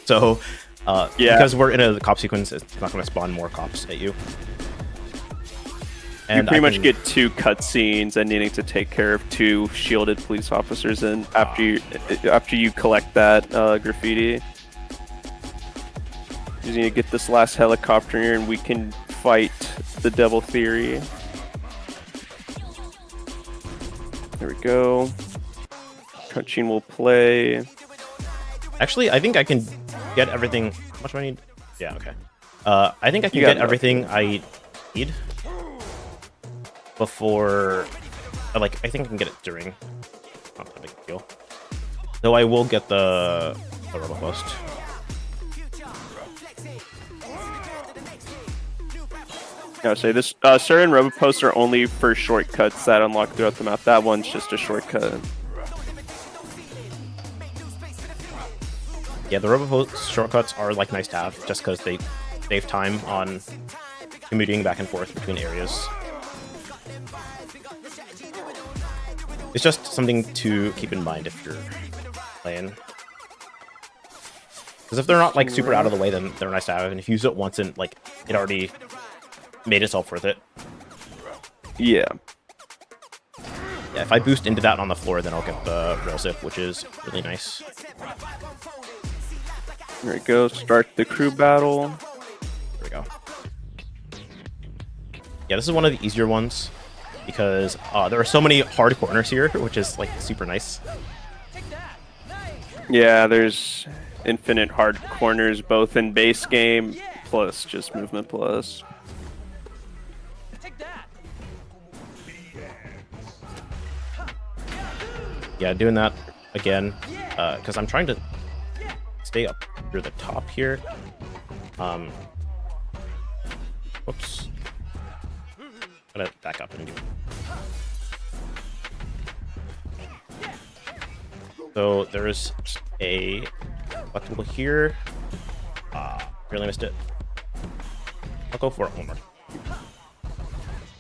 [SPEAKER 1] So yeah, because we're in a cop sequence, it's not going to spawn more cops at you.
[SPEAKER 2] And you pretty much get 2 cutscenes and needing to take care of 2 shielded police officers, and after you collect that graffiti, you need to get this last helicopter here, and we can fight the Devil Theory. There we go. Cutscene will play.
[SPEAKER 1] Actually, I think I can get everything. How much do I need? Yeah, okay. I think I can get everything I need before. I think I can get it during. Not that big a deal. Though I will get the robo post.
[SPEAKER 2] I would say this certain robo posts are only for shortcuts that unlock throughout the map. That one's just a shortcut.
[SPEAKER 1] Yeah, the robo post shortcuts are like nice to have just because they save time on commuting back and forth between areas. It's just something to keep in mind if you're playing. Because if they're not like super out of the way, then they're nice to have, and if you use it once and like it already made itself worth it.
[SPEAKER 2] Yeah.
[SPEAKER 1] Yeah, if I boost into that on the floor, then I'll get the rail zip, which is really nice.
[SPEAKER 2] There we go. Start the crew battle.
[SPEAKER 1] There we go. Yeah, this is one of the easier ones because there are so many hard corners here, which is like super nice.
[SPEAKER 2] Yeah, there's infinite hard corners both in base game plus just movement plus.
[SPEAKER 1] Yeah, doing that again because I'm trying to stay up near the top here. Whoops. Gotta back up and do it. So there's a collectible here. Really missed it. I'll go for it one more.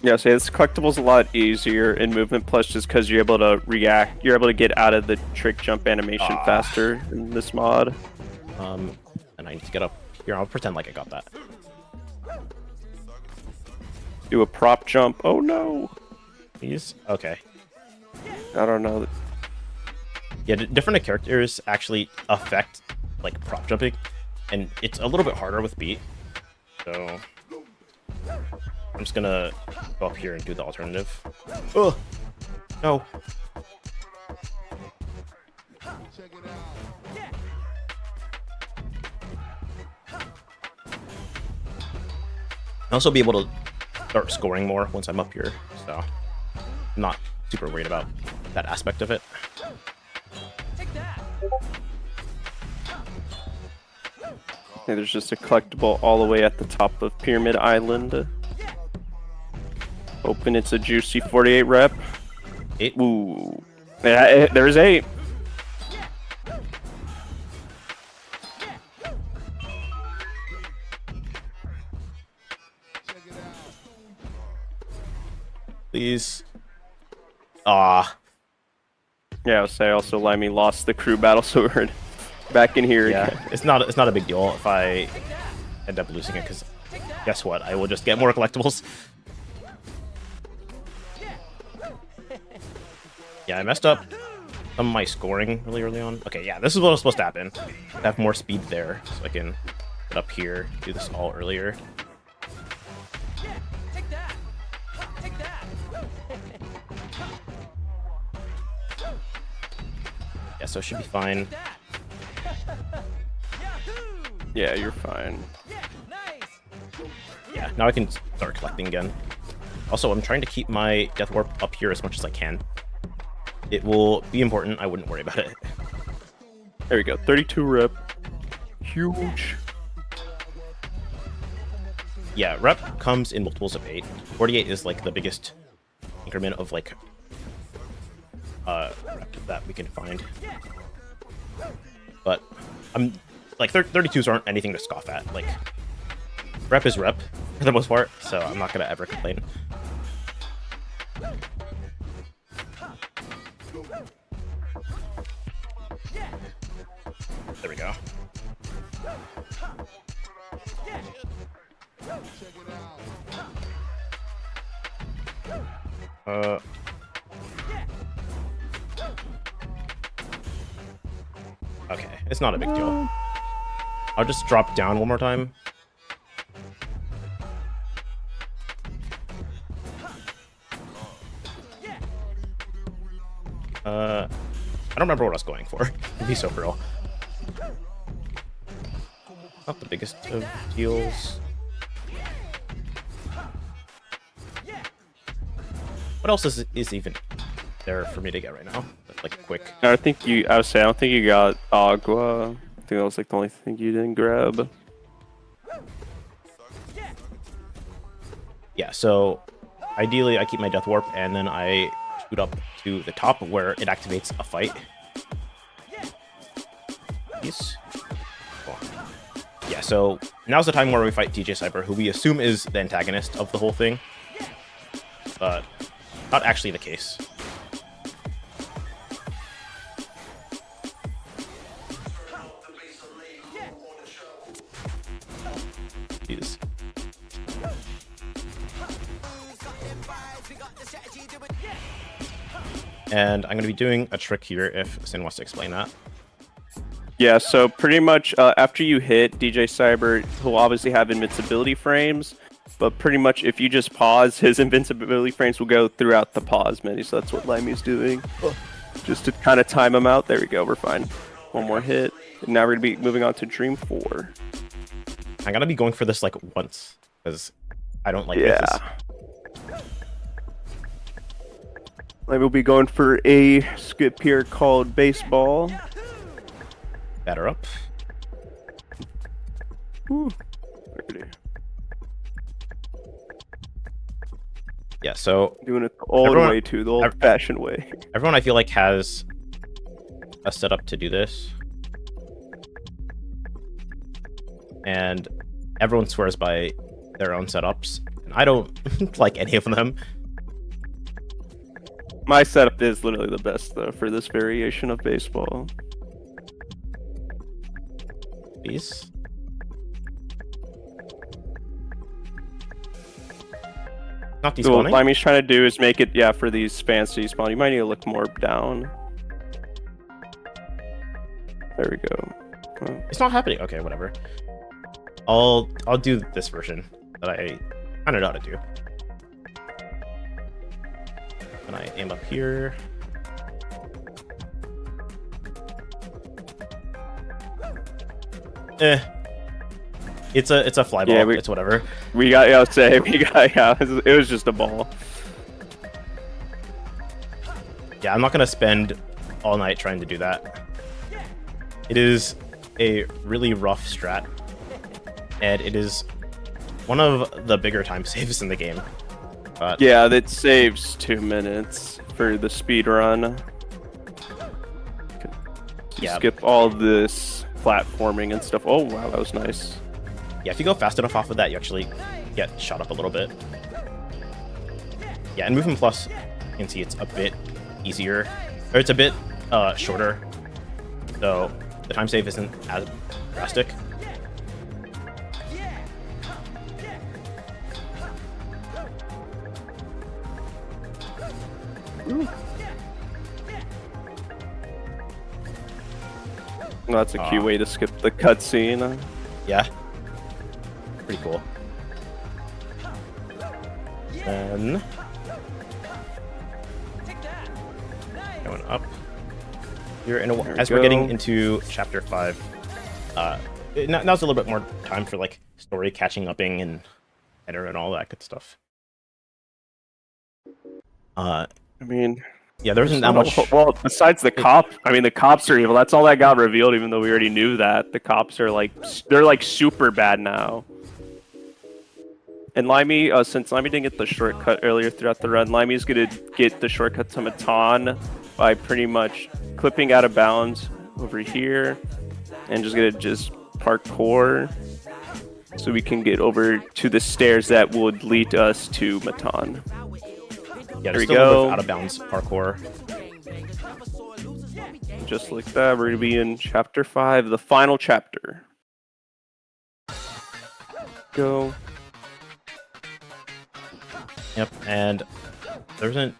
[SPEAKER 2] Yeah, so this collectible's a lot easier in movement plus just because you're able to react. You're able to get out of the trick jump animation faster in this mod.
[SPEAKER 1] And I need to get up here. I'll pretend like I got that.
[SPEAKER 2] Do a prop jump. Oh no!
[SPEAKER 1] Please? Okay.
[SPEAKER 2] I don't know.
[SPEAKER 1] Yeah, different characters actually affect like prop jumping, and it's a little bit harder with beat. So I'm just gonna go up here and do the alternative. Oh no! also be able to start scoring more once I'm up here, so I'm not super worried about that aspect of it.
[SPEAKER 2] Okay, there's just a collectible all the way at the top of Pyramid Island. Hoping it's a juicy 48 rep.
[SPEAKER 1] 8.
[SPEAKER 2] Ooh. Yeah, there's 8.
[SPEAKER 1] Please. Ah.
[SPEAKER 2] Yeah, I would say also Limey lost the crew battle, so we're back in here
[SPEAKER 1] Yeah,
[SPEAKER 2] again.
[SPEAKER 1] it's not a big deal if I end up losing it, because guess what? I will just get more collectibles. Yeah, I messed up some of my scoring really early on. Okay, yeah, this is what was supposed to happen. Have more speed there, so I can get up here, do this all earlier. Yeah, so it should be fine.
[SPEAKER 2] Yeah, you're fine.
[SPEAKER 1] Yeah, now I can start collecting again. Also, I'm trying to keep my Death Warp up here as much as I can. It will be important. I wouldn't worry about it.
[SPEAKER 2] There we go. 32 rep. Huge.
[SPEAKER 1] Yeah, rep comes in multiples of 8. 48 is like the biggest increment of like rep that we can find. But I'm like 32s aren't anything to scoff at. Like rep is rep for the most part, so I'm not gonna ever complain. There we go. Okay, it's not a big deal. I'll just drop down one more time. I don't remember what I was going for, to be so real. Not the biggest of deals. What else is even there for me to get right now? Like quick.
[SPEAKER 2] I would say I don't think you got Agua. I think that was like the only thing you didn't grab.
[SPEAKER 1] Yeah, so ideally I keep my Death Warp and then I shoot up to the top where it activates a fight. Yes. Cool. Yeah, so now's the time where we fight DJ Cyber, who we assume is the antagonist of the whole thing. But not actually the case. Jesus. And I'm going to be doing a trick here if Sin wants to explain that.
[SPEAKER 2] Yeah, so pretty much after you hit DJ Cyber, he'll obviously have invincibility frames, but pretty much if you just pause, his invincibility frames will go throughout the pause menu, so that's what Limey's doing. Just to kind of time him out. There we go, we're fine. One more hit. And now we're going to be moving on to Dream 4.
[SPEAKER 1] I'm going to be going for this like once, because I don't like this.
[SPEAKER 2] Maybe we'll be going for a skip here called Baseball.
[SPEAKER 1] Batter up.
[SPEAKER 2] Whew.
[SPEAKER 1] Yeah, so
[SPEAKER 2] doing it the old way too, the old-fashioned way.
[SPEAKER 1] Everyone I feel like has a setup to do this. And everyone swears by their own setups. And I don't like any of them.
[SPEAKER 2] My setup is literally the best though for this variation of Baseball.
[SPEAKER 1] Please. Not despawning.
[SPEAKER 2] So what Limey's trying to do is make it, yeah, for these fancy spawn. You might need to look more down. There we go. Oh.
[SPEAKER 1] It's not happening. Okay, whatever. I'll do this version that I kind of know how to do. And I aim up here. It's a fly ball.
[SPEAKER 2] Yeah,
[SPEAKER 1] It's whatever.
[SPEAKER 2] we got. Yeah, I was saying we got. Yeah, it was just a ball.
[SPEAKER 1] Yeah, I'm not gonna spend all night trying to do that. It is a really rough strat, and it is one of the bigger time saves in the game. But
[SPEAKER 2] Yeah, that saves 2 minutes for the speed run.
[SPEAKER 1] yeah,
[SPEAKER 2] Skip all this platforming and stuff. Oh wow, that was nice.
[SPEAKER 1] yeah, if you go fast enough off of that, you actually get shot up a little bit. Yeah, and Movement Plus, you can see it's a bit easier, or it's a bit shorter, so the time save isn't as drastic.
[SPEAKER 2] Well, that's a cute way to skip the cutscene.
[SPEAKER 1] Yeah, pretty cool. Then going up here, as we're getting into chapter 5, now's a little bit more time for like story catching upping and header and all that good stuff.
[SPEAKER 2] I mean,
[SPEAKER 1] yeah, there isn't that much.
[SPEAKER 2] Well, besides the cop, I mean, the cops are evil. That's all that got revealed, even though we already knew that. The cops are like, they're like super bad now. And Limey, since Limey didn't get the shortcut earlier throughout the run, Limey's gonna get the shortcut to Matan by pretty much clipping out of bounds over here, and just gonna parkour, so we can get over to the stairs that would lead us to Matan.
[SPEAKER 1] Yeah,
[SPEAKER 2] there we
[SPEAKER 1] still a little bit
[SPEAKER 2] go.
[SPEAKER 1] of out of bounds parkour.
[SPEAKER 2] Just like that, we're gonna be in chapter 5, the final chapter. Go.
[SPEAKER 1] Yep, and there isn't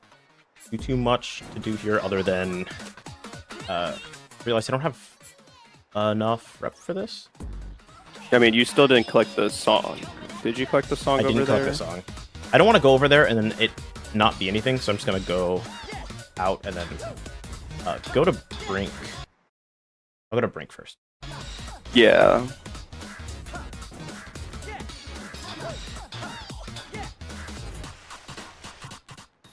[SPEAKER 1] too much to do here other than realize I don't have enough rep for this.
[SPEAKER 2] I mean, you still didn't collect the song. Did you collect the song over there?
[SPEAKER 1] I didn't collect the song. I don't want to go over there and then it not be anything, so I'm just gonna go out and then go to Brink. I'll go to Brink first.
[SPEAKER 2] Yeah.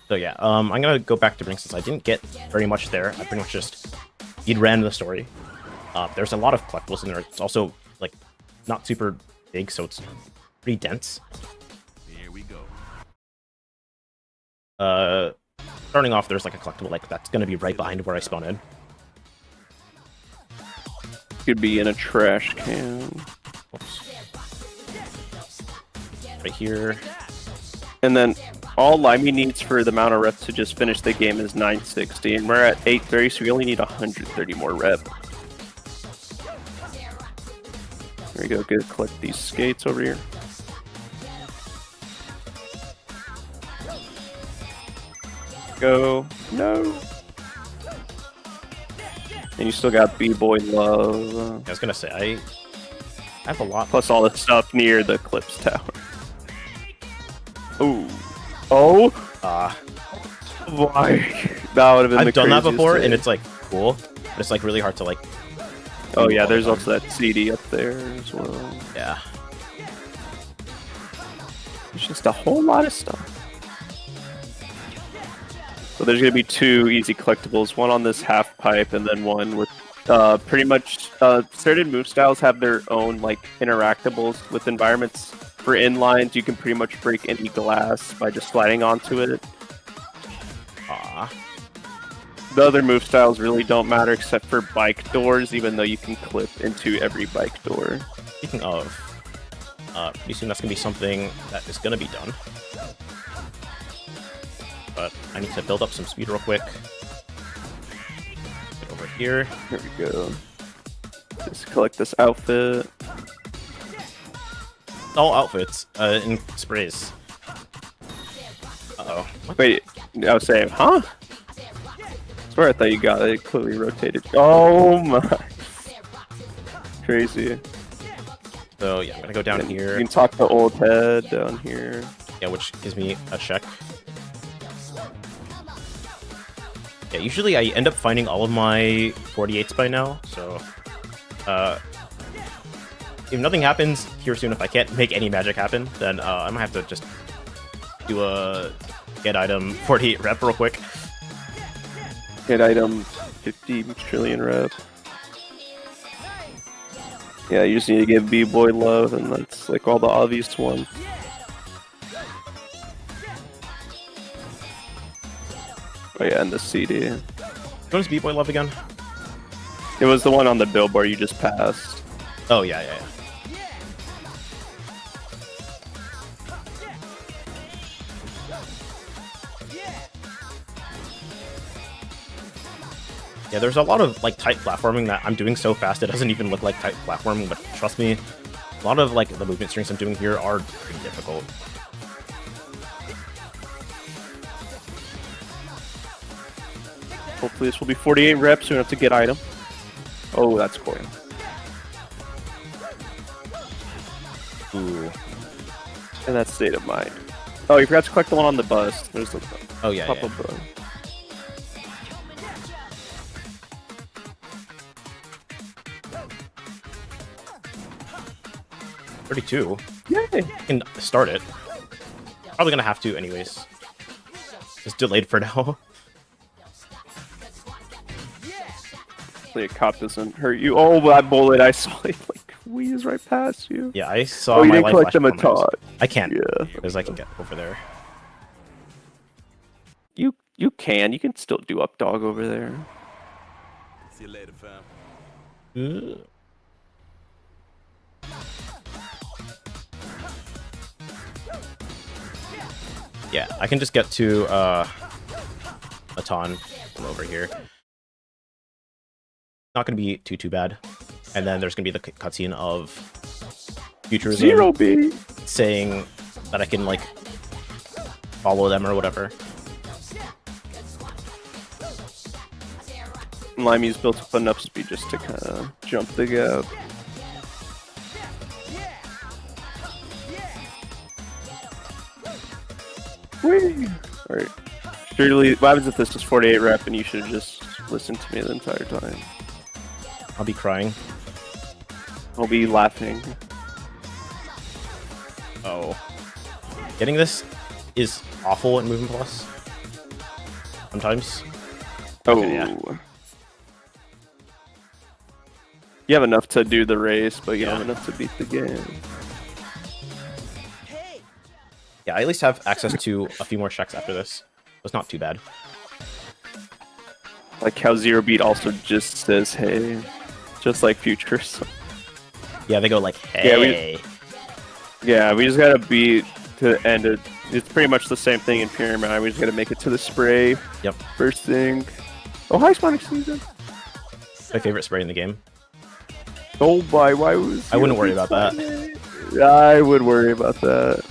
[SPEAKER 1] So yeah, I'm gonna go back to Brink since I didn't get very much there. I pretty much just ran the story. There's a lot of collectibles in there. It's also like not super big, so it's pretty dense.
[SPEAKER 3] Here we go.
[SPEAKER 1] Starting off, there's like a collectible like that's gonna be right behind where I spawn in.
[SPEAKER 2] Could be in a trash can.
[SPEAKER 1] Oops. Right here.
[SPEAKER 2] And then all Limey needs for the amount of reps to just finish the game is 960, and we're at 830, so we only need 130 more rep. There we go. Good. Collect these skates over here. Go. No. And you still got B-Boy Love.
[SPEAKER 1] I was gonna say I have a lot.
[SPEAKER 2] Plus all the stuff near the Clips Tower. Ooh. Oh. Why? That would have been.
[SPEAKER 1] I've done that before,
[SPEAKER 2] thing.
[SPEAKER 1] and it's like cool, but it's like really hard to like.
[SPEAKER 2] Oh yeah, there's also that CD up there as well.
[SPEAKER 1] Yeah.
[SPEAKER 2] It's just a whole lot of stuff. So there's gonna be 2 easy collectibles, one on this half pipe, and then one with pretty much certain move styles have their own like interactables with environments. For inlines, you can pretty much break any glass by just sliding onto it. The other move styles really don't matter except for bike doors, even though you can clip into every bike door.
[SPEAKER 1] Speaking of, pretty soon that's gonna be something that is gonna be done. But I need to build up some speed real quick. Get over here.
[SPEAKER 2] Here we go. Just collect this outfit.
[SPEAKER 1] All outfits in sprays. Uh-oh. What?
[SPEAKER 2] Wait, I was saying, huh? I swear I thought you got it. It clearly rotated. Oh my. Crazy.
[SPEAKER 1] So yeah, I'm gonna go down
[SPEAKER 2] You
[SPEAKER 1] here.
[SPEAKER 2] can talk to Old Head down here.
[SPEAKER 1] Yeah, which gives me a check. Yeah, usually I end up finding all of my 48s by now, so if nothing happens here soon, if I can't make any magic happen, then I might have to just do a get item 48 rep real quick.
[SPEAKER 2] Get item 50 trillion rep. Yeah, you just need to give B-Boy love, and that's like all the obvious ones. Oh yeah, and the CD.
[SPEAKER 1] What was B-Boy love again?
[SPEAKER 2] It was the one on the billboard you just passed.
[SPEAKER 1] Oh, yeah, yeah, yeah. Yeah, there's a lot of like tight platforming that I'm doing so fast it doesn't even look like tight platforming, but trust me, a lot of like the movement strings I'm doing here are pretty difficult.
[SPEAKER 2] Hopefully this will be 48 reps, so we don't have to get item. Oh, that's cool.
[SPEAKER 1] Ooh.
[SPEAKER 2] And that's state of mind. Oh, you forgot to collect the one on the bus. There's the
[SPEAKER 1] Oh, yeah,
[SPEAKER 2] pop-up
[SPEAKER 1] yeah.
[SPEAKER 2] bus.
[SPEAKER 1] $32.
[SPEAKER 2] Yay!
[SPEAKER 1] I can start it. Probably gonna have to anyways. It's delayed for now.
[SPEAKER 2] Hopefully a cop doesn't hurt you. Oh, that bullet, I saw it like wheeze right past you.
[SPEAKER 1] Yeah, I saw
[SPEAKER 2] Oh, you
[SPEAKER 1] my
[SPEAKER 2] didn't
[SPEAKER 1] life
[SPEAKER 2] collect
[SPEAKER 1] flash
[SPEAKER 2] them a
[SPEAKER 1] before my eyes.
[SPEAKER 2] tot.
[SPEAKER 1] I can't,
[SPEAKER 2] Yeah.
[SPEAKER 1] because I can get over there.
[SPEAKER 2] You can. You can still do up dog over there.
[SPEAKER 3] See you later, fam.
[SPEAKER 1] Yeah, I can just get to a ton from over here. Not gonna be too bad. And then there's gonna be the cutscene of Futurism
[SPEAKER 2] Zero B.
[SPEAKER 1] saying that I can like follow them or whatever.
[SPEAKER 2] Limy's built up enough speed just to kind of jump the gap. Whee! Alright. Surely, what happens if this is 48 rep and you should just listen to me the entire time?
[SPEAKER 1] I'll be crying.
[SPEAKER 2] I'll be laughing.
[SPEAKER 1] Oh. Getting this is awful in Movement Plus. Sometimes.
[SPEAKER 2] Oh.
[SPEAKER 1] Okay, yeah.
[SPEAKER 2] You have enough to do the race, but you don't
[SPEAKER 1] Yeah.
[SPEAKER 2] have enough to beat the game.
[SPEAKER 1] Yeah, I at least have access to a few more checks after this. It's not too bad.
[SPEAKER 2] Like how Zero Beat also just says, hey. Just like Futures.
[SPEAKER 1] Yeah, they go like,
[SPEAKER 2] Yeah,
[SPEAKER 1] hey.
[SPEAKER 2] Yeah, we just gotta beat to the end of. It's pretty much the same thing in Pyramid. We just gotta make it to the spray.
[SPEAKER 1] Yep.
[SPEAKER 2] First thing. Oh, hi, Sponic Season.
[SPEAKER 1] My favorite spray in the game.
[SPEAKER 2] Oh my, why was.
[SPEAKER 1] I wouldn't worry about that.
[SPEAKER 2] I would worry about that.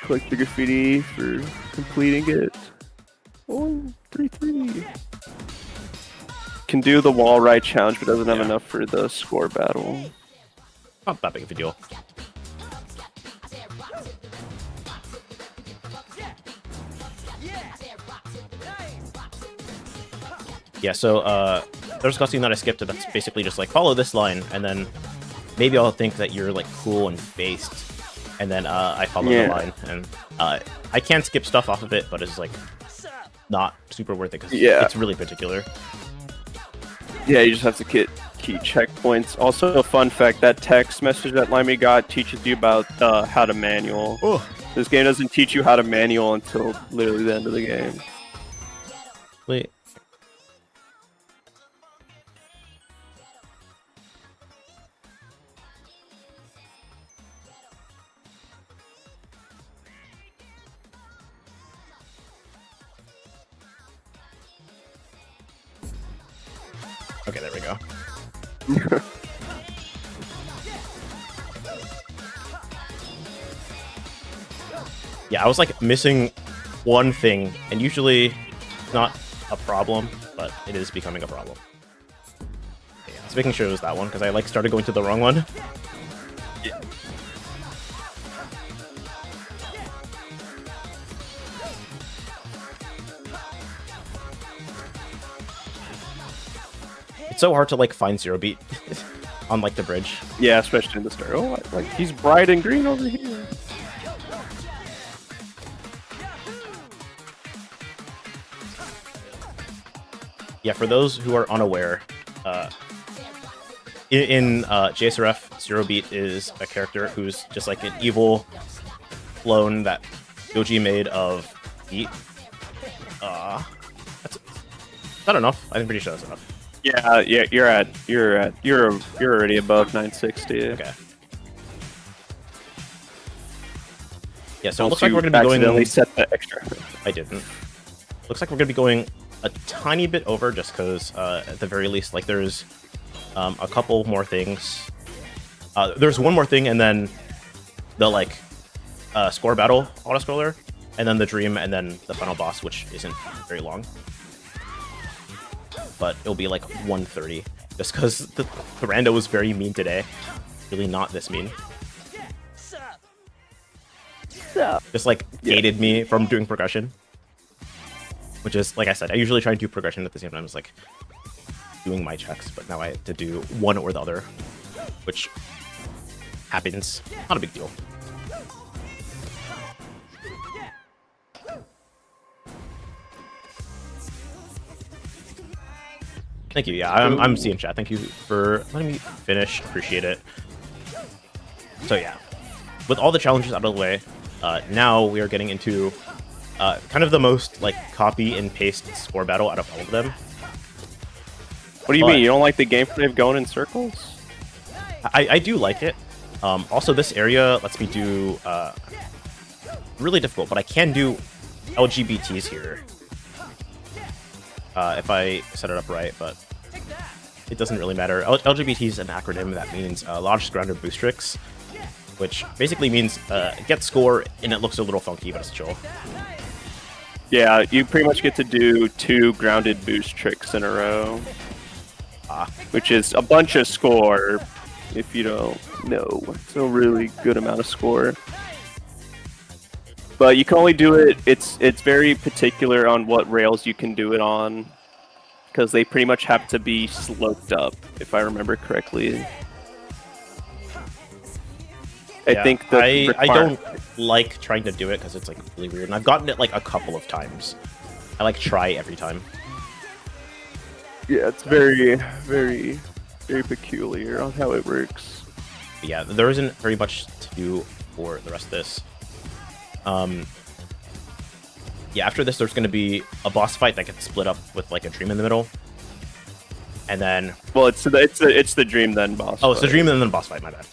[SPEAKER 2] Collect the graffiti for completing it. Oh, 3-3. Can do the wall ride challenge, but doesn't have
[SPEAKER 1] Yeah.
[SPEAKER 2] enough for the score battle.
[SPEAKER 1] Not that big of a deal. Yeah, so there's a cutscene that I skipped that's basically just like follow this line, and then maybe I'll think that you're like cool and based, and then I follow the
[SPEAKER 2] Yeah.
[SPEAKER 1] line, and I can skip stuff off of it, but it's like not super worth it because
[SPEAKER 2] Yeah.
[SPEAKER 1] it's really particular.
[SPEAKER 2] Yeah, you just have to get key checkpoints. Also, a fun fact, that text message that Limey got teaches you about how to manual.
[SPEAKER 1] Oh,
[SPEAKER 2] This game doesn't teach you how to manual until literally the end of the game.
[SPEAKER 1] wait. Okay, there we go. Yeah, I was like missing one thing, and usually not a problem, but it is becoming a problem. Okay, I was making sure it was that one because I like started going to the wrong one.
[SPEAKER 2] Yeah.
[SPEAKER 1] It's so hard to like find zero beat on like the bridge.
[SPEAKER 2] Yeah, especially in the start. Oh, like he's bright and green over here.
[SPEAKER 1] Yeah, for those who are unaware, in JSRF, Zero Beat is a character who's just like an evil clone that Goji made of Beat. Is that enough? I'm pretty sure that's enough.
[SPEAKER 2] Yeah, you're already above 960.
[SPEAKER 1] Okay. Yeah, so it looks
[SPEAKER 2] Unless
[SPEAKER 1] like
[SPEAKER 2] you
[SPEAKER 1] we're gonna be going.
[SPEAKER 2] accidentally set the extra.
[SPEAKER 1] I didn't. Looks like we're gonna be going a tiny bit over, just because at the very least, like there's a couple more things. There's one more thing, and then the like score battle autoscroller, and then the dream, and then the final boss, which isn't very long. But it'll be like 1:30, just because the rando was very mean today. Really not this mean. Just like gated me from doing progression. Which is, like I said, I usually try and do progression at the same time as like doing my checks, but now I have to do one or the other, which happens. Not a big deal. Thank you. Yeah, I'm seeing chat. Thank you for letting me finish. Appreciate it. So yeah, with all the challenges out of the way, now we are getting into kind of the most like copy and paste score battle out of all of them.
[SPEAKER 2] What do you mean? You don't like the gameplay of going in circles?
[SPEAKER 1] I do like it. Also, this area lets me do really difficult, but I can do LGBTs here if I set it up right, but it doesn't really matter. LGBT is an acronym that means large grounded boost tricks, which basically means get score and it looks a little funky, but it's chill.
[SPEAKER 2] Yeah, you pretty much get to do 2 grounded boost tricks in a row, which is a bunch of score. If you don't know, it's a really good amount of score. But you can only do it. It's very particular on what rails you can do it on, because they pretty much have to be sloped up, if I remember correctly.
[SPEAKER 1] Yeah,
[SPEAKER 2] I think
[SPEAKER 1] I don't like trying to do it because it's like really weird, and I've gotten it like a couple of times. I like try every time.
[SPEAKER 2] Yeah, it's very, very, very peculiar on how it works.
[SPEAKER 1] But yeah, there isn't very much to do for the rest of this. Yeah, after this, there's going to be a boss fight that gets split up with like a dream in the middle, and then
[SPEAKER 2] it's the dream then boss.
[SPEAKER 1] Oh, it's the dream and then the boss fight. My bad.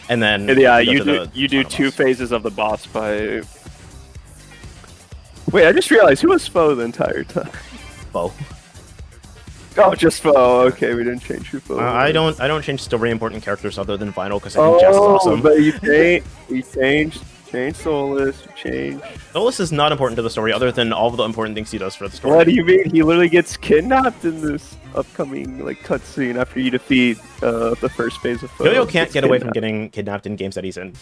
[SPEAKER 1] And then
[SPEAKER 2] yeah, you do 2 phases of the boss fight. Wait, I just realized who was Foe the entire time.
[SPEAKER 1] Foe.
[SPEAKER 2] Oh, just Foe. Okay, we didn't change who Foe.
[SPEAKER 1] I don't change story important characters other than Vinyl because I think Jess is awesome.
[SPEAKER 2] But you changed Solus. You changed.
[SPEAKER 1] Solus is not important to the story other than all of the important things he does for the story.
[SPEAKER 2] What do you mean? He literally gets kidnapped in this upcoming like cutscene after you defeat the first phase of Foe.
[SPEAKER 1] Yo-Yo can't get away from getting kidnapped in games that he's in.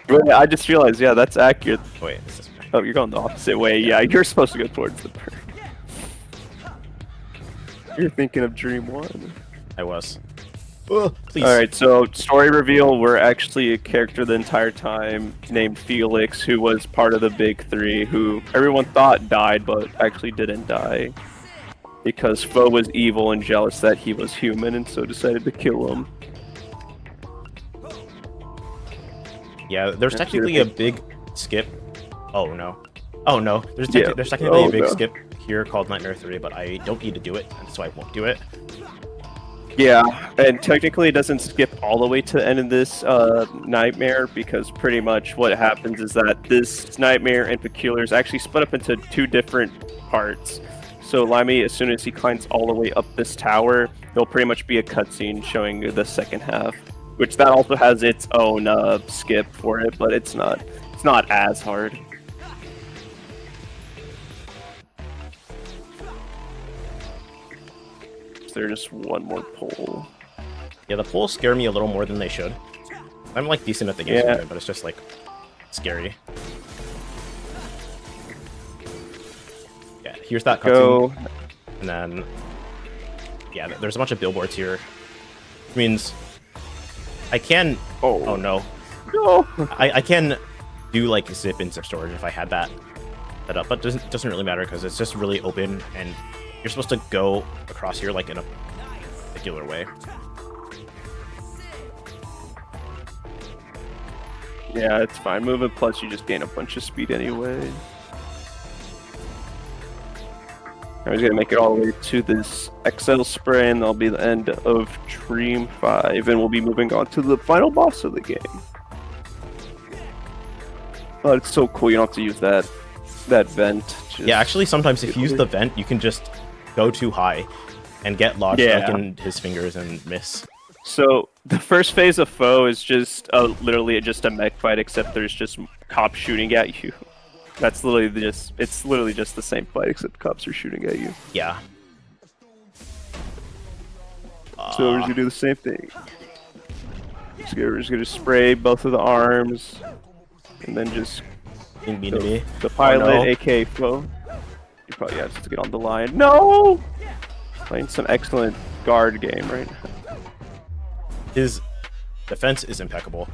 [SPEAKER 2] Wait, I just realized, yeah, that's accurate.
[SPEAKER 1] Wait, this is...
[SPEAKER 2] Oh, you're going the opposite way. Yeah, you're supposed to go towards the bird. You're thinking of Dream 1.
[SPEAKER 1] I was. Please.
[SPEAKER 2] Alright, so story reveal, we're actually a character the entire time named Felix, who was part of the Big 3, who everyone thought died, but actually didn't die. Because Foe was evil and jealous that he was human, and so decided to kill him.
[SPEAKER 1] Yeah, there's technically a big skip. Oh no. Oh no. There's technically a big skip here called Nightmare 3, but I don't need to do it, and so I won't do it.
[SPEAKER 2] Yeah, and technically it doesn't skip all the way to the end of this nightmare, because pretty much what happens is that this nightmare and Peculiars actually split up into 2 different parts. So Limy, as soon as he climbs all the way up this tower, there'll pretty much be a cutscene showing the second half, which that also has its own skip for it, but it's not as hard. There's just one more pole.
[SPEAKER 1] Yeah, the poles scare me a little more than they should. I'm like decent at the game, yeah, but it's just like scary. Yeah, here's that cutscene. And then yeah, there's a bunch of billboards here. Which means I can. Oh no.
[SPEAKER 2] No.
[SPEAKER 1] I can do like zip and zip storage if I had that set up, but doesn't really matter because it's just really open and you're supposed to go across here like in a particular way.
[SPEAKER 2] Yeah, it's fine. Movement plus, you just gain a bunch of speed anyway. I was gonna make it all the way to this XL spray, and that'll be the end of Dream 5, and we'll be moving on to the final boss of the game. Oh, it's so cool. You don't have to use that vent.
[SPEAKER 1] Yeah, actually, sometimes if you use the vent, you can just go too high and get lodged like in his fingers and miss.
[SPEAKER 2] So the first phase of Foe is just literally just a mech fight, except there's just cops shooting at you. It's literally just the same fight, except cops are shooting at you.
[SPEAKER 1] Yeah.
[SPEAKER 2] So we're just gonna do the same thing. We're just gonna spray both of the arms, and then just the pilot, aka Foe. You probably have to get on the line. No! Playing some excellent guard game right now.
[SPEAKER 1] His defense is impeccable.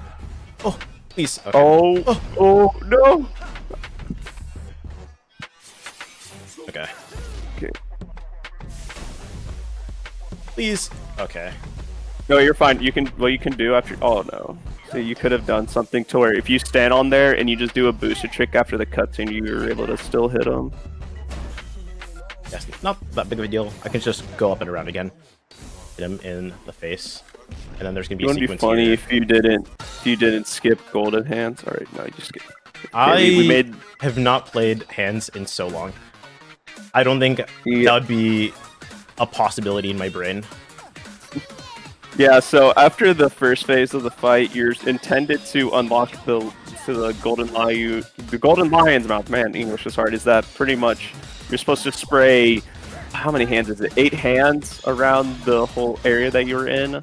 [SPEAKER 1] Oh, please. Okay.
[SPEAKER 2] Oh, no!
[SPEAKER 1] Okay.
[SPEAKER 2] Okay.
[SPEAKER 1] Please. Okay.
[SPEAKER 2] No, you're fine. What you can do after. Oh no. So you could have done something to where if you stand on there and you just do a booster trick after the cutscene, you're able to still hit him.
[SPEAKER 1] Yes, not that big of a deal. I can just go up and around again, hit him in the face, and then there's gonna be a sequence.
[SPEAKER 2] It would be funny if you didn't skip Golden Hands. All right, no, you just skip. Okay,
[SPEAKER 1] I have not played Hands in so long. I don't think that would be a possibility in my brain.
[SPEAKER 2] Yeah, so after the first phase of the fight, you're intended to unlock the golden lion. The golden lion's mouth. Man, English is hard. Is that pretty much you're supposed to spray? How many hands is it? 8 hands around the whole area that you're in,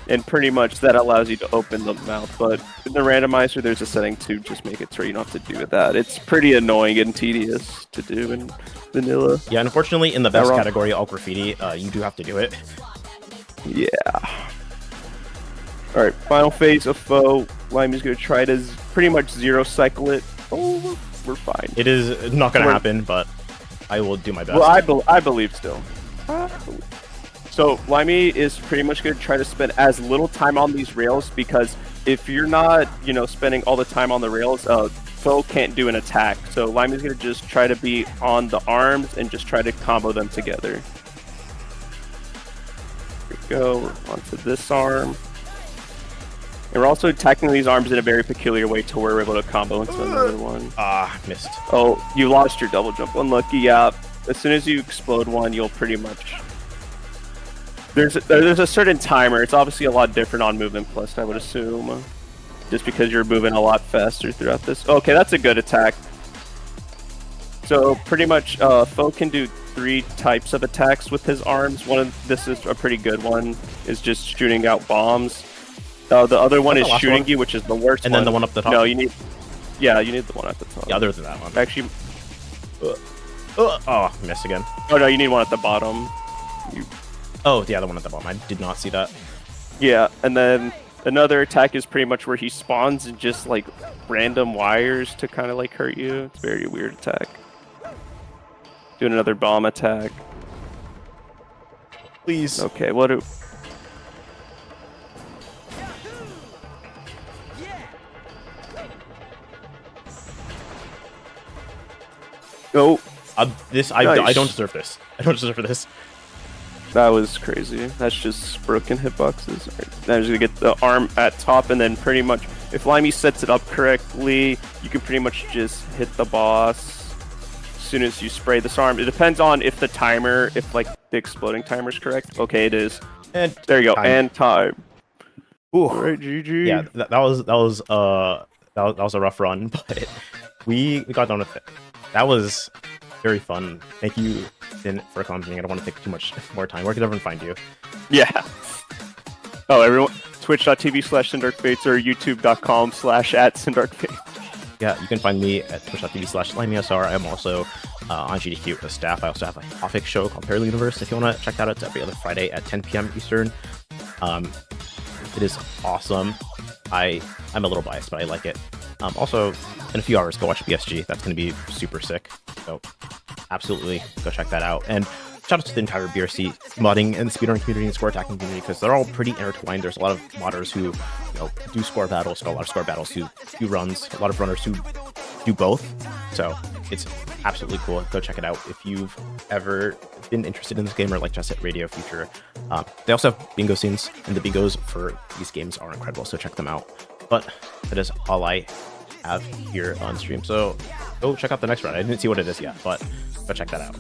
[SPEAKER 2] and pretty much that allows you to open the mouth. But in the randomizer, there's a setting to just make it so you don't have to do that. It's pretty annoying and tedious to do in vanilla.
[SPEAKER 1] Yeah, unfortunately, in the best category, all graffiti, you do have to do it.
[SPEAKER 2] Yeah. Alright, final phase of Foe. Limy's gonna try to pretty much zero cycle it. Oh, we're fine.
[SPEAKER 1] It is not gonna happen, but I will do my best.
[SPEAKER 2] Well, I believe still. So Limy is pretty much gonna try to spend as little time on these rails, because if you're not, spending all the time on the rails, Foe can't do an attack. So Limy's gonna just try to be on the arms and just try to combo them together. Go onto this arm, and we're also attacking these arms in a very peculiar way to where we're able to combo into another one.
[SPEAKER 1] Missed.
[SPEAKER 2] Oh, you lost your double jump. Unlucky. Yeah, as soon as you explode one, you'll pretty much. There's a certain timer. It's obviously a lot different on Movement Plus, I would assume, just because you're moving a lot faster throughout this. Okay, that's a good attack. So pretty much, Foe can do 3 types of attacks with his arms. This is a pretty good one, is just shooting out bombs. The other one is shooting you, which is the worst.
[SPEAKER 1] And then the one up the top.
[SPEAKER 2] No, you need the one at the top.
[SPEAKER 1] Yeah, other than that one.
[SPEAKER 2] Actually,
[SPEAKER 1] missed again.
[SPEAKER 2] Oh no, you need one at the bottom.
[SPEAKER 1] Oh, yeah, the one at the bottom. I did not see that.
[SPEAKER 2] Yeah, and then another attack is pretty much where he spawns in just like random wires to kind of like hurt you. It's a very weird attack. Doing another bomb attack.
[SPEAKER 1] Please.
[SPEAKER 2] Okay, what do... Oh,
[SPEAKER 1] nice. I don't deserve this. I don't deserve this.
[SPEAKER 2] That was crazy. That's just broken hitboxes. Right. Now I'm just gonna get the arm at top, and then pretty much, if Limy sets it up correctly, you can pretty much just hit the boss as soon as you spray this arm. It depends on if the timer, if like the exploding timer is correct. Okay, it is. And there you go. Time. And time.
[SPEAKER 1] Ooh.
[SPEAKER 2] All right, GG.
[SPEAKER 1] Yeah, that was a rough run, but we got done with it. That was very fun. Thank you, Finn, for commenting. I don't want to take too much more time. Where can everyone find you?
[SPEAKER 2] Yeah. Oh, everyone. Twitch.tv/SyndarkFates or YouTube.com/@SyndarkFates.
[SPEAKER 1] Yeah, you can find me at twitch.tv/LimySR. I'm also on GDQ as staff. I also have a topic show called Parallel Universe. If you want to check that out, it's every other Friday at 10 p.m. Eastern. It is awesome. I'm a little biased, but I like it. Also, in a few hours, go watch BSG. That's going to be super sick. So absolutely go check that out. And shout out to the entire BRC modding and the speedrunning community and score attacking community, because they're all pretty intertwined. There's a lot of modders who do score battles, got a lot of score battles who do runs, a lot of runners who do both. So it's absolutely cool. Go check it out if you've ever been interested in this game or like Jet Set Radio Future. They also have bingo scenes, and the bingos for these games are incredible, so check them out. But that is all I have here on stream. So go check out the next round. I didn't see what it is yet, but go check that out.